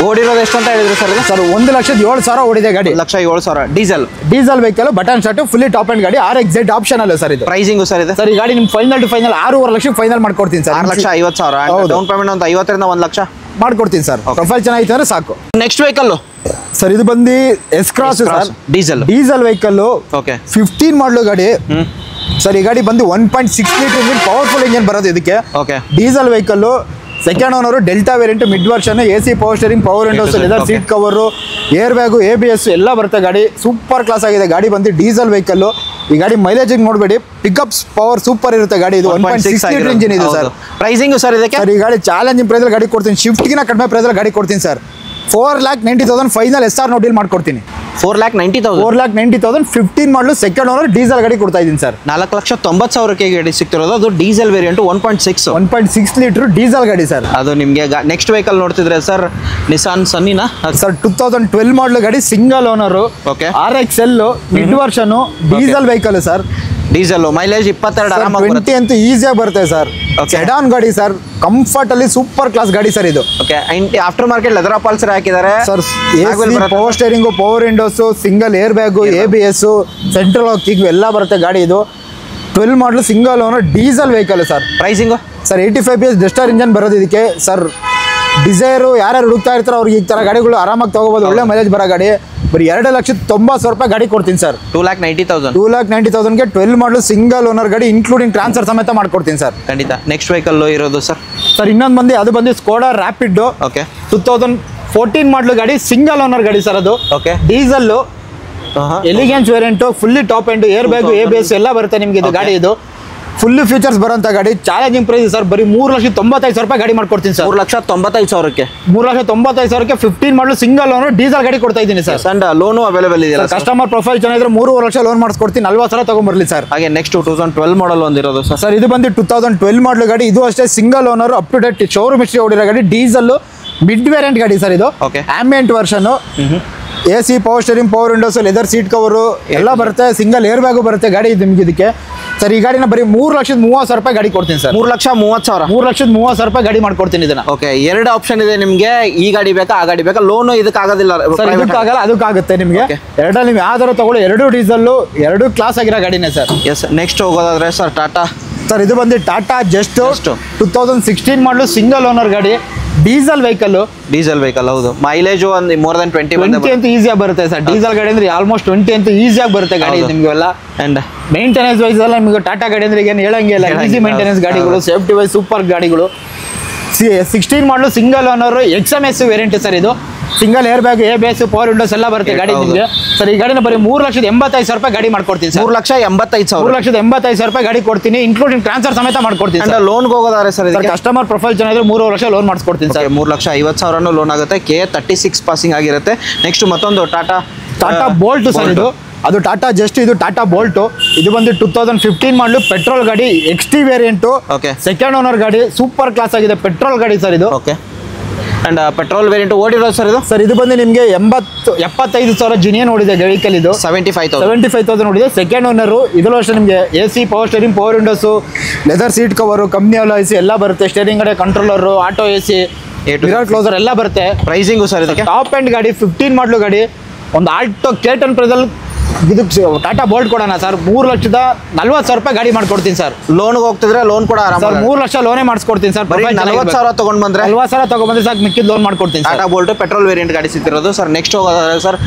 ಓಡಿರೋದು ಎಷ್ಟು ಅಂತ ಹೇಳಿದ್ರು ಸರ್? ಸರ್ 1,07,000 ಓಡಿದೆ ಗಾಡಿ. 1,07,000 diesel vehicle, button start, fully top and ಗಾಡಿ, RXZ ಆಪ್ಷನ್ ಅಲ್ಲ ಸರ್ ಇದು. ಪ್ರೈಸಿಂಗ್ ಸರ್ ಇದೆ ಸರ್ ಈ ಗಾಡಿ ನಿಮ್ ಫೈನಲ್ ಟು ಫೈನಲ್ 6.5 ಲಕ್ಷಕ್ಕೆ ಫೈನಲ್ ಮಾಡ್ಕೊಡ್ತೀನಿ ಸರ್. 6,50,000 ಡೌನ್ ಪೇಮೆಂಟ್ ಒಂದು 50 ರಿಂದ 1 ಲಕ್ಷ ಮಾಡ್ಕೊಡ್ತೀನಿ ಸರ್. ಪ್ರೊಫೈಲ್ ಚೆನ್ನಾಗಿತ್ತು ಅಂದ್ರೆ ಸಾಕು. ನೆಕ್ಸ್ಟ್ ವೆಹಿಕಲ್ ಸರ್ ಇದು ಬಂದು S cross sir, diesel vehicle, 15 ಮಾಡಲು ಗಾಡಿ ಸರ್. ಈ ಗಾಡಿ ಬಂದು 1.6 ಲೀಟರ್ ಇಂಜಿನ್, ಪವರ್ಫುಲ್ ಇಂಜಿನ್ ಬರೋದು ಇದಕ್ಕೆ. Diesel vehicle, second owner, delta variant, mid version, AC power steering, power windows, leather seat cover, air bag, ABS ಎಲ್ಲ ಬರುತ್ತೆ ಗಾಡಿ. ಸೂಪರ್ ಕ್ಲಾಸ್ ಆಗಿದೆ ಗಾಡಿ ಬಂದು ಡೀಸೆಲ್ ವೆಹಿಕಲ್. ಈ ಗಾಡಿ ಮೈಲೇಜ್ ನೋಡಬೇಡಿ, ಪಿಕಪ್ಸ್ ಪವರ್ ಸೂಪರ್ ಇರುತ್ತೆ ಗಾಡಿ. ಇದು 1.6 ಲೀಟರ್ ಇಂಜಿನ್ ಇದೆ ಸರ್. ಪ್ರೈಸಿಂಗ್ ಸರ್ ಇದಕ್ಕೆ? ಸರ್ ಈ ಗಾಡಿ ಚಾಲೆಂಜಿಂಗ್ ಪ್ರೈಸ್ ಗಾಡಿ ಕೊಡ್ತೀನಿ, ಶಿಫ್ಟ್ಗಿನ ಕಡಿಮೆ ಪ್ರೈಸ್ ಗಾಡಿ ಕೊಡ್ತೀನಿ sir. 4,90,000 final SR no deal ಮಾಡ್ಕೊಡ್ತೀನಿ. 4,90,000 15 ಮಾಡಲು ಸೆಕೆಂಡ್ ಓನರ್ ಡೀಸೆಲ್ ಗಾಡಿ ಕೊಡ್ತಾ ಇದ್ದೀನಿ ಸರ್. 4,90,000 ಗಾಡಿ ಸಿಗ್ತಿರೋದು. ಅದು ಡೀಸೆಲ್ ವೇರಿಯಂಟ್ 1.6 ಲೀಟರ್ ಡೀಸೆಲ್ ಗಾಡಿ ಸರ್. ಅದು ನಿಮಗೆ ನೆಕ್ಸ್ಟ್ ವೆಹಿಕಲ್ ನೋಡ್ತಿದ್ರೆ ಸರ್, ನಿಸಾನ್ ಸನ್ನಿನಾ ಸರ್ 2012 ಮಾಡಲು ಗಾಡಿ, single owner, RXL mid version, diesel vehicle sir. Diesel mileage 22 ಆರಾಮಾಗಿ 20 ಅಂತೂ ಈಸಿಯಾಗಿ ಬರುತ್ತೆ ಸರ್. ಸೆಡಾನ್ ಗಾಡಿ ಸರ್, ಕಂಫರ್ಟ್ ಅಲ್ಲಿ ಸೂಪರ್ ಕ್ಲಾಸ್ ಗಾಡಿ ಸರ್ ಇದು. ಆಫ್ಟರ್ ಮಾರ್ಕೆಟ್ ಲೆದರ್ ಅಪಾಲ್ಸರ್ ಹಾಕಿದ್ದಾರೆ sir. Power steering, power Windows, single air bag, ABS, central locking ಎಲ್ಲ ಬರುತ್ತೆ ಗಾಡಿ. ಇದು 12 ಮಾಡಲು single owner diesel vehicle sir. Pricing sir 85 PS Duster engine ಬರೋದು ಇದಕ್ಕೆ ಸರ್. ಡಿಸೈರು ಯಾರ್ಯಾರು ಹುಡುಕ್ತಾ ಇರ್ತಾರೆ ಅವ್ರಿಗೆ ಈ ಥರ ಗಾಡಿಗಳು ಆರಾಮಾಗಿ ತಗೋಬೋದು, ಒಳ್ಳೆ ಮೈಲೇಜ್ ಬರೋ ಗಾಡಿ. ಬರೀ 2,90,000 ಗಾಡಿ ಕೊಡ್ತೀನಿ ಸರ್. 2,90,000 12 ಮಾಡಲು ಸಿಂಗಲ್ ಓನರ್ ಗಾಡಿ, ಇನ್ಕ್ಲೂಡಿಂಗ್ ಟ್ರಾನ್ಸ್ಫರ್ ಸಮೇತ ಮಾಡ್ಕೊಡ್ತೀನಿ ಸರ್. ಖಂಡಿತ. ನೆಕ್ಸ್ಟ್ ವೆಹಿಕಲ್ ಇರೋದು ಸರ್? ಸರ್ ಇನ್ನೊಂದು ಅದು ಬಂದು ಸ್ಕೋಡಾ ರ್ಯಾಪಿಡ್, 2014 ಮಾಡಲು ಗಾಡಿ, ಸಿಂಗಲ್ ಓನರ್ ಗಾಡಿ ಸರ್. ಅದು diesel, elegance variant, fully top end, air bag, ABS ಎಲ್ಲ ಬರುತ್ತೆ ನಿಮ್ಗೆ ಇದು ಗಾಡಿ. ಇದು ಫುಲ್ ಫೀಚರ್ಸ್ ಬರೋಂಥ ಗಾಡಿ, ಚಾಲೆಂಜಿಂಗ್ ಪ್ರೈಸ್ ಸರ್. ಬರೀ 3,95,000 ಗಾಡಿ ಮಾಡ್ಕೊಡ್ತೀನಿ ಸರ್. 3,95,000 3,95,000 15 ಮಾಡಲು ಸಿಂಗಲ್ ಓನರ್ ಡೀಸೆಲ್ ಗಾಡಿ ಕೊಡ್ತಾ ಇದ್ದೀನಿ ಸರ್. ಅಂಡ್ ಲೋನು ಅವೈಲೇಬಲ್ ಇದೆ. ಕಸ್ಟಮರ್ ಪ್ರೊಫೈಲ್ ಚೆನ್ನಾಗಿದ್ರೆ 3.5 ಲಕ್ಷ ಲೋನ್ ಮಾಡಿಸ್ಕೊಡ್ತೀನಿ, 40,000 ತಗೊಂಡ್ಬರ್ಲಿ ಸರ್. ಹಾಗೆ ನೆಕ್ಸ್ಟ್ 2012 ಮಾಡಲ್ ಒಂದಿರೋದು ಸರ್. ಸರ್ ಇದು ಬಂದು 2012 ಮಾಡಲು ಗಾಡಿ, ಇದು ಅಷ್ಟೇ single owner, up to date showroom history ಓಡಿರೋ ಗಾಡಿ. ಡೀಸೆಲ್ ಮಿಡ್ ವೇರಿಯಂಟ್ ಗಾಡಿ ಸರ್ ಇದು. Ambient version, AC power steering, power windows, leather seat cover ಎಲ್ಲ ಬರುತ್ತೆ, ಸಿಂಗಲ್ ಏರ್ ಬ್ಯಾಗು ಬರುತ್ತೆ ಗಾಡಿ ನಿಮ್ಗೆ ಇದಕ್ಕೆ. ಸರ್ ಈ ಗಾಡಿನ ಬರೀ 3,30,000 ಗಾಡಿ ಕೊಡ್ತೀನಿ ಸರ್. 3,30,000 3,30,000 ಗಾಡಿ ಮಾಡ್ಕೊಡ್ತೀನಿ ಇದನ್ನ. ಎರಡು ಆಪ್ಷನ್ ಇದೆ ನಿಮಗೆ, ಈ ಗಾಡಿ ಬೇಕಾ ಆ ಗಾಡಿ ಬೇಕಾ? ಲೋನು ಇದಕ್ಕೆ ಆಗೋದಿಲ್ಲ ಸರ್, ಇದಕ್ಕಾಗಲ್ಲ, ಅದಕ್ಕಾಗುತ್ತೆ ನಿಮಗೆ. ಎರಡಲ್ಲಿ ನೀವು ಯಾವ್ದಾರು ತಗೊಳ್ಳಿ, 2 ಡೀಸೆಲ್, 2 ಕ್ಲಾಸ್ ಆಗಿರೋ ಗಾಡಿನೇ ಸರ್. ಎಸ್. ನೆಕ್ಸ್ಟ್ ಹೋಗೋದಾದ್ರೆ ಸರ್ ಟಾಟಾ. ಸರ್ ಇದು ಬಂದು ಟಾಟಾ ಜಸ್ಟ್ 2016 ಮಾಡಲು ಸಿಂಗಲ್ ಓನರ್ ಗಾಡಿ, ಡೀಸೆಲ್ ವೆಹಿಕಲ್. ಹೌದು. ಮೈಲೇಜ್ ಒಂದು ಮೋರ್ ದನ್ 20 ಅಂತೂ ಈಸಿಯಾಗಿ ಬರುತ್ತೆ ಸರ್. ಡೀಸೆಲ್ ಗಾಡಿ ಅಂದ್ರೆ ಆಲ್ಮೋಸ್ಟ್ 20 ಅಂತೂ ಈಸಿಯಾಗಿ ಬರುತ್ತೆ ಗಾಡಿ ನಿಮಗೆಲ್ಲ. ಅಂಡ್ ಮೇಂಟೆನೆನ್ಸ್ ವೈಸ್ ಎಲ್ಲ ನಿಮಗೆ ಟಾಟಾ ಗಾಡಿ ಅಂದ್ರೆ ಏನು ಹೇಳಂಗಿಲ್ಲ, ಈಸಿ ಮೇಂಟೆನೆನ್ಸ್ ಗಾಡಿಗಳು, ಸೇಫ್ಟಿ ವೈಸ್ ಸೂಪರ್ ಗಾಡಿಗಳು. 16 model single owner, XMS variant sir. ಇದು single air bag, ABS, power windows ಎಲ್ಲ ಬರುತ್ತೆ ಗಾಡಿ ನಿಮಗೆ ಸರ್. ಈ ಗಾಡಿನ ಬರೀ 3,85,000 ಗಾಡಿ ಮಾಡ್ಕೊಡ್ತೀನಿ ಸರ್. 3,85,000 ಗಾಡಿ ಕೊಡ್ತೀನಿ, ಇನ್ಕ್ಲೂಡಿಂಗ್ ಟ್ರಾನ್ಸ್ಫರ್ ಸಮೇತ ಮಾಡ್ಕೊಡ್ತೀನಿ. ಲೋನ್ಗೆ ಹೋಗೋದಾದ್ರೆ ಸರ್ ಕಸ್ಟಮರ್ ಪ್ರೊಫೈಲ್ ಚೆನ್ನಾಗಿದ್ರೆ 3.5 ಲಕ್ಷ ಲೋನ್ ಮಾಡಿಸ್ಕೊಡ್ತೀನಿ ಸರ್. 3,50,000 ಲೋನ್ ಆಗುತ್ತೆ. K36 ಪಾಸಿಂಗ್ ಆಗಿರುತ್ತೆ. ನೆಕ್ಸ್ಟ್ ಮತ್ತೊಂದು ಟಾಟಾ ಬೋಲ್ಟ್ ಸರ್. ಇದು ಅದು ಟಾಟಾ ಜಸ್ಟ್, ಇದು ಟಾಟಾ ಬೋಲ್ಟ್. ಇದು ಬಂದು 2015 ಮಾಡಲು ಪೆಟ್ರೋಲ್ ಗಾಡಿ, XT ವೇರಿಯಂಟು, ಸೆಕೆಂಡ್ ಓನರ್ ಗಾಡಿ, ಸೂಪರ್ ಕ್ಲಾಸ್ ಆಗಿದೆ ಪೆಟ್ರೋಲ್ ಗಾಡಿ ಸರ್ ಇದು. ಅಂಡ್ ಪೆಟ್ರೋಲ್ ವೇರಿಯಂಟ್ ಓಡಿರೋದು ಸರ್ ಇದು? ಸರ್ ಇದು ಬಂದು ನಿಮಗೆ 75,000 ಜಿನಿಯನ್ ಓಡಿದೆ ವೆಹಿಕಲ್. ಇದು 75,000 ಓಡಿದೆ. Second owner. ಇದರಲ್ಲೂ ಅಷ್ಟೇ ನಿಮಗೆ AC power steering, power windows, leather seat cover, company alloys ಎಲ್ಲ ಬರುತ್ತೆ. ಸ್ಟೇರಿಂಗ್ ಗಾಡಿ, controller, auto AC, mirror closer ಎಲ್ಲ ಬರುತ್ತೆ. ಪ್ರೈಸಿಂಗು ಸರ್ ಇದಕ್ಕೆ? ಟಾಪ್ ಎಂಡ್ ಗಾಡಿ, 15 ಮಾಡಲು ಗಾಡಿ, ಒಂದು ಆಲ್ಟೋ K10 ಪ್ರೈಸಲ್ಲಿ ಇದು ಟಾಟಾ ಬೋಲ್ಟ್ ಕೊಡೋಣ ಸರ್. 3,40,000 ಗಾಡಿ ಮಾಡ್ಕೊಡ್ತೀನಿ ಸರ್. ಲೋನ್ಗೆ ಹೋಗ್ತಿದ್ರೆ ಲೋನ್ ಕೂಡ ಆರಾಮ ಸರ್. 3 ಲಕ್ಷ ಲೋನೇ ಮಾಡಿಸ್ಕೊಡ್ತೀನಿ ಸರ್. 40,000 ತಗೊಂಡ್ ಬಂದ್ರೆ 40,000 ತಗೊಂಡ್ಬಂದ್ರೆ ಸಾಕು, ಮಿಕ್ಕಿದ ಲೋನ್ ಮಾಡ್ಕೊಡ್ತೀನಿ. ಟಾಟಾ ಬೋಲ್ಟ್ ಪೆಟ್ರೋಲ್ ವೇರಿಯಂಟ್ ಗಾಡಿ ಸಿಗ್ತಿರೋದು ಸರ್. ನೆಕ್ಸ್ಟ್ ಹೋಗೋದಾದ್ರೆ ಸರ್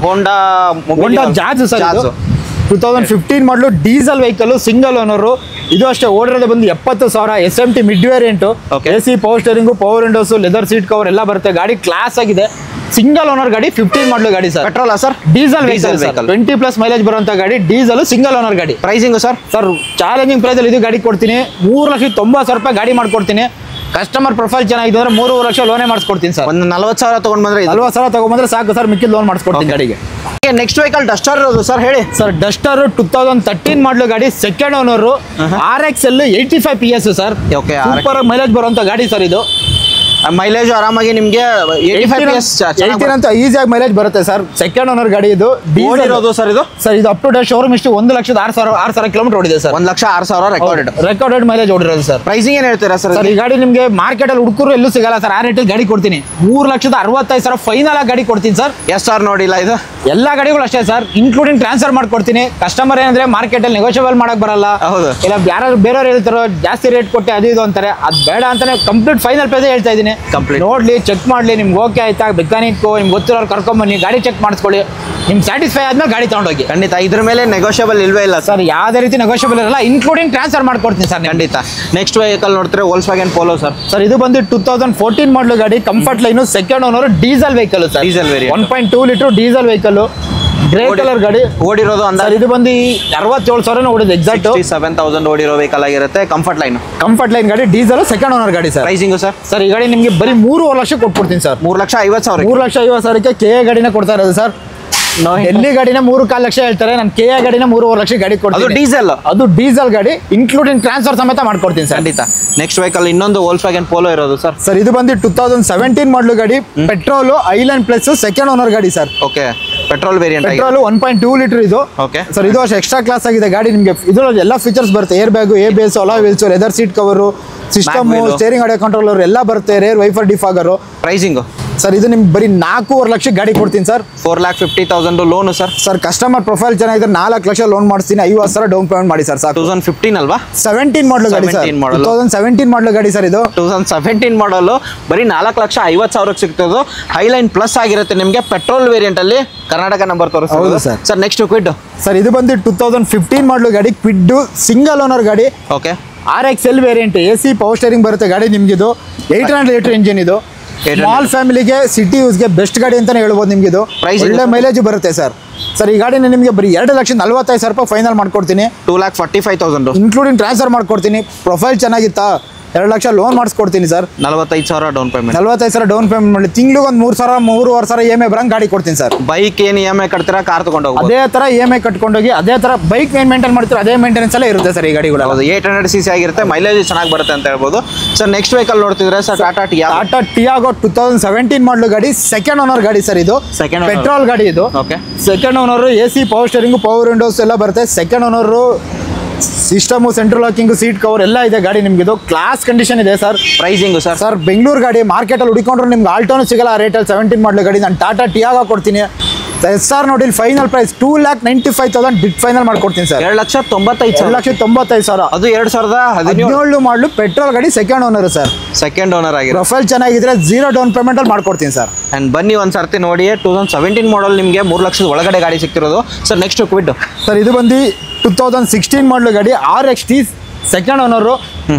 ಹೋಂಡಾ ಜಾಜ್ ಸರ್. 2015 ಮಾಡಲು ಡೀಸೆಲ್ ವೆಹಿಕಲ್, ಸಿಂಗಲ್ ಓನರು. ಇದು ಅಷ್ಟೇ ಓಡಿರೋದು ಬಂದು 70,000, SMT mid variant, AC power steering, power windows, leather seat cover ಎಲ್ಲ ಬರುತ್ತೆ. ಗಾಡಿ ಕ್ಲಾಸ್ ಆಗಿದೆ, ಸಿಂಗಲ್ ಓನರ್ ಗಾಡಿ, 15 ಮಾಡಲು ಗಾಡಿ sir. Petrol sir? Diesel vehicle, 20+ mileage ಬರುವಂತ ಗಾಡಿ, ಡೀಸೆಲ್, ಸಿಂಗಲ್ ಓನರ್ ಗಾಡಿ. Pricing sir? Sir challenging price ಅಲ್ಲಿ ಇದು ಗಾಡಿ ಕೊಡ್ತೀನಿ. 3,90,000 ಗಾಡಿ ಮಾಡ್ಕೊಡ್ತೀನಿ. ಕಸ್ಟಮರ್ ಪ್ರೊಫೈಲ್ ಚೆನ್ನಾಗಿದೆ ಅಂದ್ರೆ 3.5 ಲಕ್ಷ ಲೋನೇ ಮಾಡಿಸ್ಕೊಡ್ತೀನಿ ಸರ್. ಒಂದು 40,000 ತಗೊಂಡ್ಬಂದ್ರೆ 40,000 ತಗೊಂಡ್ಬಂದ್ರೆ ಸಾಕು ಸರ್, ಮಿಕ್ಕಿದ ಲೋನ್ ಮಾಡಿಸ್ಕೊಡ್ತೀನಿ ಗಾಡಿಗೆ. ನೆಕ್ಸ್ಟ್ ವೆಹಿಕಲ್ ಡಸ್ಟರ್ ಇರೋದು ಸರ್, ಹೇಳಿ ಸರ್. ಡಸ್ಟರ್ 2013 ಮಾಡಲು ಗಾಡಿ, second owner, RXL 85 PS sir. Super mileage ಬರುವಂತ ಗಾಡಿ ಸರ್ ಇದು. ಮೈಲೇಜ್ ಆರಾಮಾಗಿ ನಿಮಗೆ 85 PS ಅಂತ ಈಸಿಯಾಗಿ ಮೈಲೇಜ್ ಬರುತ್ತೆ ಸರ್. ಸೆಕೆಂಡ್ ಓನರ್ ಗಾಡಿ ಇದು. ಇರೋದು ಸರ್ ಇದು ಇದು ಅಪ್ ಟು ಡೇಟ್ ಶೋರೂಮ್ ಇಷ್ಟು 1,06,000 ಕಿಲೋಮೀಟರ್ ಓಡಿದೆ ಸರ್. 1,06,000 ರೆಕಾರ್ಡೆಡ್ ಮೈಲೇಜ್ ಓಡಿರೋದು ಸರ್. ಪ್ರೈಸಿಂಗ್ ಏನ್ ಹೇಳ್ತೀರಾ ಸರ್? ಈ ಗಾಡಿ ನಿಮಗೆ ಮಾರ್ಕೆಟ್ ಅಲ್ಲಿ ಹುಡುಕರು ಎಲ್ಲೂ ಸಿಗಲ್ಲ ಸರ್. ಆ ರೇಟಲ್ಲಿ ಗಾಡಿ ಕೊಡ್ತೀನಿ. 3,65,000 ಫೈನಲ್ ಆಗಿ ಗಾಡಿ ಕೊಡ್ತೀನಿ ಸರ್. ಎಸ್ ಸರ್ ನೋಡಿಲ್ಲ ಇದು ಎಲ್ಲಾ ಗಾಡಿಗಳು ಅಷ್ಟೇ ಸರ್, ಇನ್ಕ್ಲೂಡಿಂಗ್ ಟ್ರಾನ್ಸ್ಫರ್ ಮಾಡ್ಕೊಡ್ತೀನಿ. ಕಸ್ಟಮರ್ ಏನಂದ್ರೆ ಮಾರ್ಕೆಟ್ ಅಲ್ಲಿ ನೆಗೋಷಿಯಬಲ್ ಮಾಡಕ್ ಬರಲ್ಲ. ಹೌದು. ಇಲ್ಲ ಯಾರು ಬೇರೆಯವ್ರು ಹೇಳ್ತಾರೋ ಜಾಸ್ತಿ ರೇಟ್ ಕೊಟ್ಟೆ ಅದು ಇದು ಅಂತಾರೆ, ಅದು ಬೇಡ ಅಂತಾನೆ ಕಂಪ್ಲೀಟ್ ಫೈನಲ್ ಪ್ರೈಸ್ ಹೇಳ್ತಾ ಇದೀನಿ. ನೋಡ್ಲಿ, ಚೆಕ್ ಮಾಡ್ಲಿ, ನಿಮ್ಗೆ ಓಕೆ ಆಯ್ತಾ, ಮೆಕ್ಯಾನಿಕ್ ನಿಮ್ಗೆ ಗೊತ್ತಿರೋರು ಕರ್ಕೊಂಬನ್ನಿ, ಗಾಡಿ ಚೆಕ್ ಮಾಡಿಸ್ಕೊಳ್ಳಿ, ನಿಮ್ಗೆ ಸ್ಯಾಟಿಸ್ಫೈ ಆದ್ಮೇಲೆ ಗಾಡಿ ತಗೊಂಡೋಗಿ. ಖಂಡಿತ ಇದ್ರ ಮೇಲೆ ನೆಗೋಷಿಯಬಲ್ ಇಲ್ವೇ ಇಲ್ಲ ಸರ್, ಯಾವುದೇ ರೀತಿ ನೆಗೋಷಿಯಬಲ್ ಇರಲ್ಲ, ಇನ್ಕ್ಲೂಡಿಂಗ್ ಟ್ರಾನ್ಸ್ಫರ್ ಮಾಡ್ಕೊಡ್ತೀನಿ ಸರ್. ಖಂಡಿತ. ನೆಕ್ಸ್ಟ್ ವೆಹಿಕಲ್ ನೋಡ್ತಾರೆ Volkswagen Polo ಸರ್. ಸರ್ ಇದು ಬಂದು 2014 ಮಾಡಲು ಗಾಡಿ, comfort line, second owner, diesel vehicle sir. Diesel variant 1.2 litre diesel vehicle, grey colour ಗಾಡಿ. ಓಡಿರೋದು ಸರ್ ಇದು ಬಂದು 67,000 ಓಡಿದೆ ಎಕ್ಸಾಕ್ಟ್. 67,000 ಓಡಿರೋ ವೆಹಿಕಲ್ ಆಗಿರುತ್ತೆ. ಕಂಫರ್ಟ್ ಲೈನ್ ಗಾಡಿ, ಡೀಸೆಲ್, ಸೆಕೆಂಡ್ ಓನರ್ ಗಾಡಿ ಸರ್. Pricing sir? ಸರ್ ಈ ಗಾಡಿ ನಿಮಗೆ ಬರೀ 3.5 ಲಕ್ಷ ಕೊಟ್ಬಿಡ್ತೀನಿ ಸರ್. 3,50,000. 3,50,000ಕ್ಕೆ KA ಗಾಡಿನ ಕೊಡ್ತಾ ಇರೋದು ಸರ್. ಎಲ್ಲಿ ಗಾಡಿನ 3.25 ಲಕ್ಷ ಹೇಳ್ತಾರೆ, ನಾನು KA ಗಾಡಿನ 3.5 ಲಕ್ಷ ಗಾಡಿ ಕೊಡ್ತೀನಿ. ಅದು ಡೀಸೆಲ್ ಗಾಡಿ, ಇನ್ಕ್ಲೂಡಿಂಗ್ ಟ್ರಾನ್ಸ್ಫರ್ ಸಮೇತ ಮಾಡ್ಕೊಡ್ತೀನಿ ಸರ್. ಖಂಡಿತ. ನೆಕ್ಸ್ಟ್ ವೆಹಿಕಲ್ ಇನ್ನೊಂದು Volkswagen Polo ಇರೋದು ಸರ್. ಸರ್ ಇದು ಬಂದು 2017 ಮಾಡಲು ಗಾಡಿ, petrol, island plus, second owner ಗಾಡಿ sir. Okay, petrol variant. Petrol 1.2 litre ಇದು. ಓಕೆ ಸರ್ ಇದು ಅಷ್ಟು ಎಕ್ಸ್ಟ್ರಾ ಕ್ಲಾಸ್ ಆಗಿದೆ ಗಾಡಿ. ನಿಮಗೆ ಇದರಲ್ಲಿ ಎಲ್ಲ ಫೀಚರ್ಸ್ ಬರುತ್ತೆ. Air bag, ABS, alloy wheels, leather seat cover, system, steering audio controller ಎಲ್ಲ ಬರುತ್ತೆ. Rear wiper defogger. Pricing sir ಇದು ನಿಮ್ಗೆ ಬರೀ 4.5 ಲಕ್ಷ ಗಾಡಿ ಕೊಡ್ತೀನಿ sir. 4,50,000 loan sir. Sir customer profile ಚೆನ್ನಾಗಿದ್ರೆ 4 ಲಕ್ಷ ಲೋನ್ ಮಾಡಿಸ್ತೀನಿ. 50,000 ಡೌನ್ ಪೇಮೆಂಟ್ ಮಾಡಿ ಸರ್ ಸಾಕು. 2015 ಅಲ್ವಾ? 17 ಮಾಡಲು ಗಾಡಿ ಸರ್. 2017 ಮಾಡಲು ಗಾಡಿ ಸರ್ ಇದು. 2017 ಮಾಡಲು ಬರೀ 4,50,000 ಸಿಗ್ತದೆ. ಹೈಲೈನ್ ಪ್ಲಸ್ ಆಗಿರುತ್ತೆ ನಿಮಗೆ. ಪೆಟ್ರೋಲ್ ವೇರಿಯಂಟ್ ಅಲ್ಲಿ ಕರ್ನಾಟಕ ನಂಬರ್ ತೋರಿಸ್ತಾರೆ sir. Sir next Kwid sir ಇದು ಬಂದು 2015 ಮಾಡಲು ಗಾಡಿ, ಕ್ವಿಡ್ ಸಿಂಗಲ್ ಓನರ್ ಗಾಡಿ. Okay, RXL variant, AC power steering ಬರುತ್ತೆ ಗಾಡಿ ನಿಮ್ಗೆ. ಇದು 800 ಲೀಟರ್ ಇಂಜಿನ್ ಇದು. ಸ್ಮಾಲ್ ಫ್ಯಾಮಿಲಿಗೆ, ಸಿಟಿ ಯೂಸ್ಗೆ ಬೆಸ್ಟ್ ಗಾಡಿ ಅಂತಾನೆ ಹೇಳ್ಬೋದು ನಿಮ್ಗೆ. ಇದು ಒಳ್ಳೆ ಮೈಲೇಜ್ ಬರುತ್ತೆ ಸರ್. ಸರ್ ಈ ಗಾಡಿನ ನಿಮಗೆ ಬರೀ 2,45,000 ಫೈನಲ್ ಮಾಡ್ಕೊಡ್ತೀನಿ. 2,45,000 ಇನ್ಕ್ಲೂಡಿಂಗ್ ಟ್ರಾನ್ಸ್ಫರ್ ಮಾಡ್ಕೊಡ್ತೀನಿ. ಪ್ರೊಫೈಲ್ ಚೆನ್ನಾಗಿತ್ತಾ, 2 ಲಕ್ಷ ಲೋನ್ ಮಾಡಿಸ್ಕೊಡ್ತೀನಿ sir. 45,000 down payment. 45,000 down payment ಮಾಡಿ ತಿಂಗ್ಳಿಗೆ ಒಂದು 3,000, 3,500 EMI ಬರಂಗ್ ಗಾಡಿ ಕೊಡ್ತೀನಿ ಸರ್. ಬೈಕ್ ಏನು EMI ಕಟ್ತೀರಾ, ಕಾರ್ ತಗೊಂಡು ಹೋಗಿ ಅದೇ ತರ EMI ಕಟ್ಕೊಂಡೋಗಿ ಅದೇ ತರ ಬೈಕ್ ಮೇಂಟೈನ್ ಮಾಡ್ತೀರಾ, ಅದೇ ಮೇಂಟೆನೆನ್ಸ್ ಎಲ್ಲ ಇರುತ್ತೆ ಸರ್ ಈ ಗಾಡಿಗಳು. 800cc ಆಗಿರುತ್ತೆ, ಮೈಲೇಜ್ ಚೆನ್ನಾಗಿ ಬರುತ್ತೆ ಅಂತ ಹೇಳ್ಬೋದು ಸರ್. ನೆಕ್ಸ್ಟ್ ವೆಹಿಕಲ್ ನೋಡ್ತಿದ್ರೆ ಸರ್ ಟಾಟಾ ಟಿಯಾಗೋ 2017 ಮಾಡಲು ಗಾಡಿ, ಸೆಕೆಂಡ್ ಓನರ್ ಗಾಡಿ ಸರ್ ಇದು. ಪೆಟ್ರೋಲ್ ಗಾಡಿ ಇದು. Okay, second owner, AC power steering, power windows ಎಲ್ಲ ಬರುತ್ತೆ. Second owner, system, central locking, seat cover ಎಲ್ಲ ಇದೆ ಗಾಡಿ ನಿಮ್ಗೆ. ಇದು ಕ್ಲಾಸ್ ಕಂಡೀಷನ್ ಇದೆ sir. Pricing sir? Sir Bengaluru ಗಾಡಿ ಮಾರ್ಕೆಟಲ್ಲಿ ಹುಡುಕೊಂಡ್ರೆ ನಿಮ್ಗೆ ಆಲ್ಟೋನು ಸಿಗಲ್ಲ ಆ ರೇಟಲ್ಲಿ. 17 ಮಾಡಲು ಗಾಡಿ ನಾನು ಟಾಟಾ ಟಿಯಾಗೋ ಕೊಡ್ತೀನಿ. SR ನೋಡಿ ಫೈನಲ್ ಪ್ರೈಸ್ 2,95,000 ಡಿಟ್ ಫೈನಲ್ ಮಾಡ್ಕೊಡ್ತೀನಿ ಸರ್. 2,95,000. ಅದು 2017 ಮಾಡಲು ಪೆಟ್ರೋಲ್ ಗಾಡಿ, second owner sir. Second owner ಆಗಿದೆ. ಪ್ರೊಫೈಲ್ ಚೆನ್ನಾಗಿದ್ರೆ 0 ಡೌನ್ ಪೇಮೆಂಟ್ ಅಲ್ಲಿ ಮಾಡ್ಕೊಡ್ತೀನಿ ಸರ್. ಅಂಡ್ ಬನ್ನಿ ಒಂದ್ಸರ್ತಿ ನೋಡಿ. 2017 ಮಾಡಲ್ ನಿಮಗೆ 3 ಲಕ್ಷದ ಒಳಗಡೆ ಗಾಡಿ ಸಿಕ್ತಿರೋದು ಸರ್. ನೆಕ್ಸ್ಟ್ ಕ್ವಿಡ್ ಸರ್ ಇದು ಬಂದು 2016 ಮಾಡಲು ಗಾಡಿ, RXT, ಸೆಕೆಂಡ್ ಓನರು,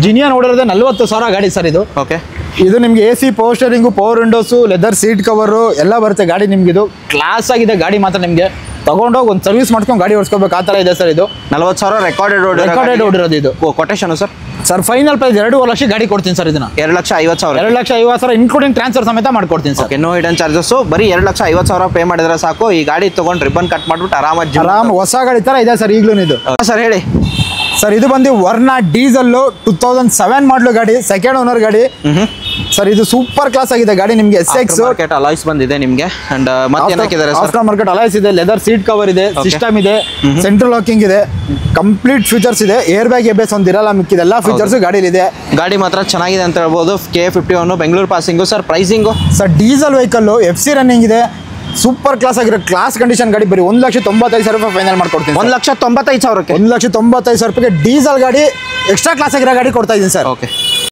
ಜಿನಿಯನ್ ಓಡಿರೋದೇ 40,000 ಗಾಡಿ ಸರ್ ಇದು. ಓಕೆ, ಇದು ನಿಮಗೆ AC power steering, power windows, leather seat cover ಎಲ್ಲ ಬರುತ್ತೆ ಗಾಡಿ ನಿಮ್ಗೆ. ಇದು ಕ್ಲಾಸ್ ಆಗಿದೆ ಗಾಡಿ ಮಾತ್ರ. ನಿಮಗೆ ತಗೊಂಡೋಗಿ ಒಂದು ಸರ್ವಿಸ್ ಮಾಡ್ಕೊಂಡು ಗಾಡಿ ಓಡಿಸ್ಕೋಬೇಕು, ಆ ಥರ ಇದೆ ಸರ್ ಇದು. 40,000 ರೆಕಾರ್ಡೆಡ್ ಓಡಿರೋದು ಇದು. Quotation sir? Sir final price 2.5 lakh ಗಾಡಿ ಕೊಡ್ತೀನಿ ಸರ್. ಇದನ್ನ 2,50,000. 2,50,000 ಇನ್ಕ್ಲೂಡಿಂಗ್ ಟ್ರಾನ್ಸ್ಫರ್ ಸಮೇತ ಮಾಡ್ಕೊಡ್ತೀನಿ ಸರ್. No hidden charges. ಬರೀ 2,50,000 ಪೇ ಮಾಡಿದ್ರೆ ಸಾಕು. ಈ ಗಾಡಿ ತಗೊಂಡು ರಿಬನ್ ಕಟ್ ಮಾಡ್ಬಿಟ್ಟು ಆರಾಮ ಹೊಸ ಗಾಡಿ ತರ ಇದೆ ಸರ್ ಈಗಲೂ ಇದು. ಸರ್ ಹೇಳಿ ಸರ್ ಇದು ಬಂದು ವರ್ನಾ ಡೀಸೆಲ್ 2007 ಮಾಡಲು ಗಾಡಿ, ಸೆಕೆಂಡ್ ಓನರ್ ಗಾಡಿ ಸರ್. ಇದು ಸೂಪರ್ ಕ್ಲಾಸ್ ಆಗಿದೆ ಗಾಡಿ ನಿಮಗೆ. SX ಮಾರ್ಕೆಟ್ ಅಲಾಯ್ಸ್ ಬಂದಿದೆ ನಿಮಗೆ. ಅಂಡ್ ಮತ್ತೇನಕ್ಕಿದ್ದಾರೆ ಸರ್? ಆಫ್ಟರ್ ಮಾರ್ಕೆಟ್ ಅಲಾಯ್ಸ್ ಇದೆ, ಲೆದರ್ ಸೀಟ್ ಕವರ್ ಇದೆ, ಸಿಸ್ಟಮ್ ಇದೆ, ಸೆಂಟ್ರಲ್ ಲಾಕಿಂಗ್ ಇದೆ, ಕಂಪ್ಲೀಟ್ ಫೀಚರ್ಸ್ ಇದೆ. ಏರ್ ಬ್ಯಾಗ್, ABS ಒಂದಿರಲ್ಲ, ಮಿಕ್ಕಿದ ಎಲ್ಲ ಫೀಚರ್ಸ್ ಗಾಡಿಲಿ ಇದೆ. ಗಾಡಿ ಮಾತ್ರ ಚೆನ್ನಾಗಿದೆ ಅಂತ ಹೇಳ್ಬೋದು. K51 Bengaluru passing sir. Pricing sir diesel vehicle, FC running ಇದೆ, ಸೂಪರ್ ಕ್ಲಾಸ್ ಆಗಿರೋ ಕ್ಲಾಸ್ ಕಂಡೀಷನ್ ಗಾಡಿ. ಬರೀ 1,95,000 ಫೈನಲ್ ಮಾಡ್ಕೊಡ್ತೀನಿ. 1,95,000. 1,95,000 ಡೀಸೆಲ್ ಗಾಡಿ, ಎಕ್ಸ್ಟ್ರಾ ಕ್ಲಾಸ್ ಆಗಿರೋ ಗಾಡಿ ಕೊಡ್ತಾ ಇದ್ದೀನಿ ಸರ್. ಓಕೆ,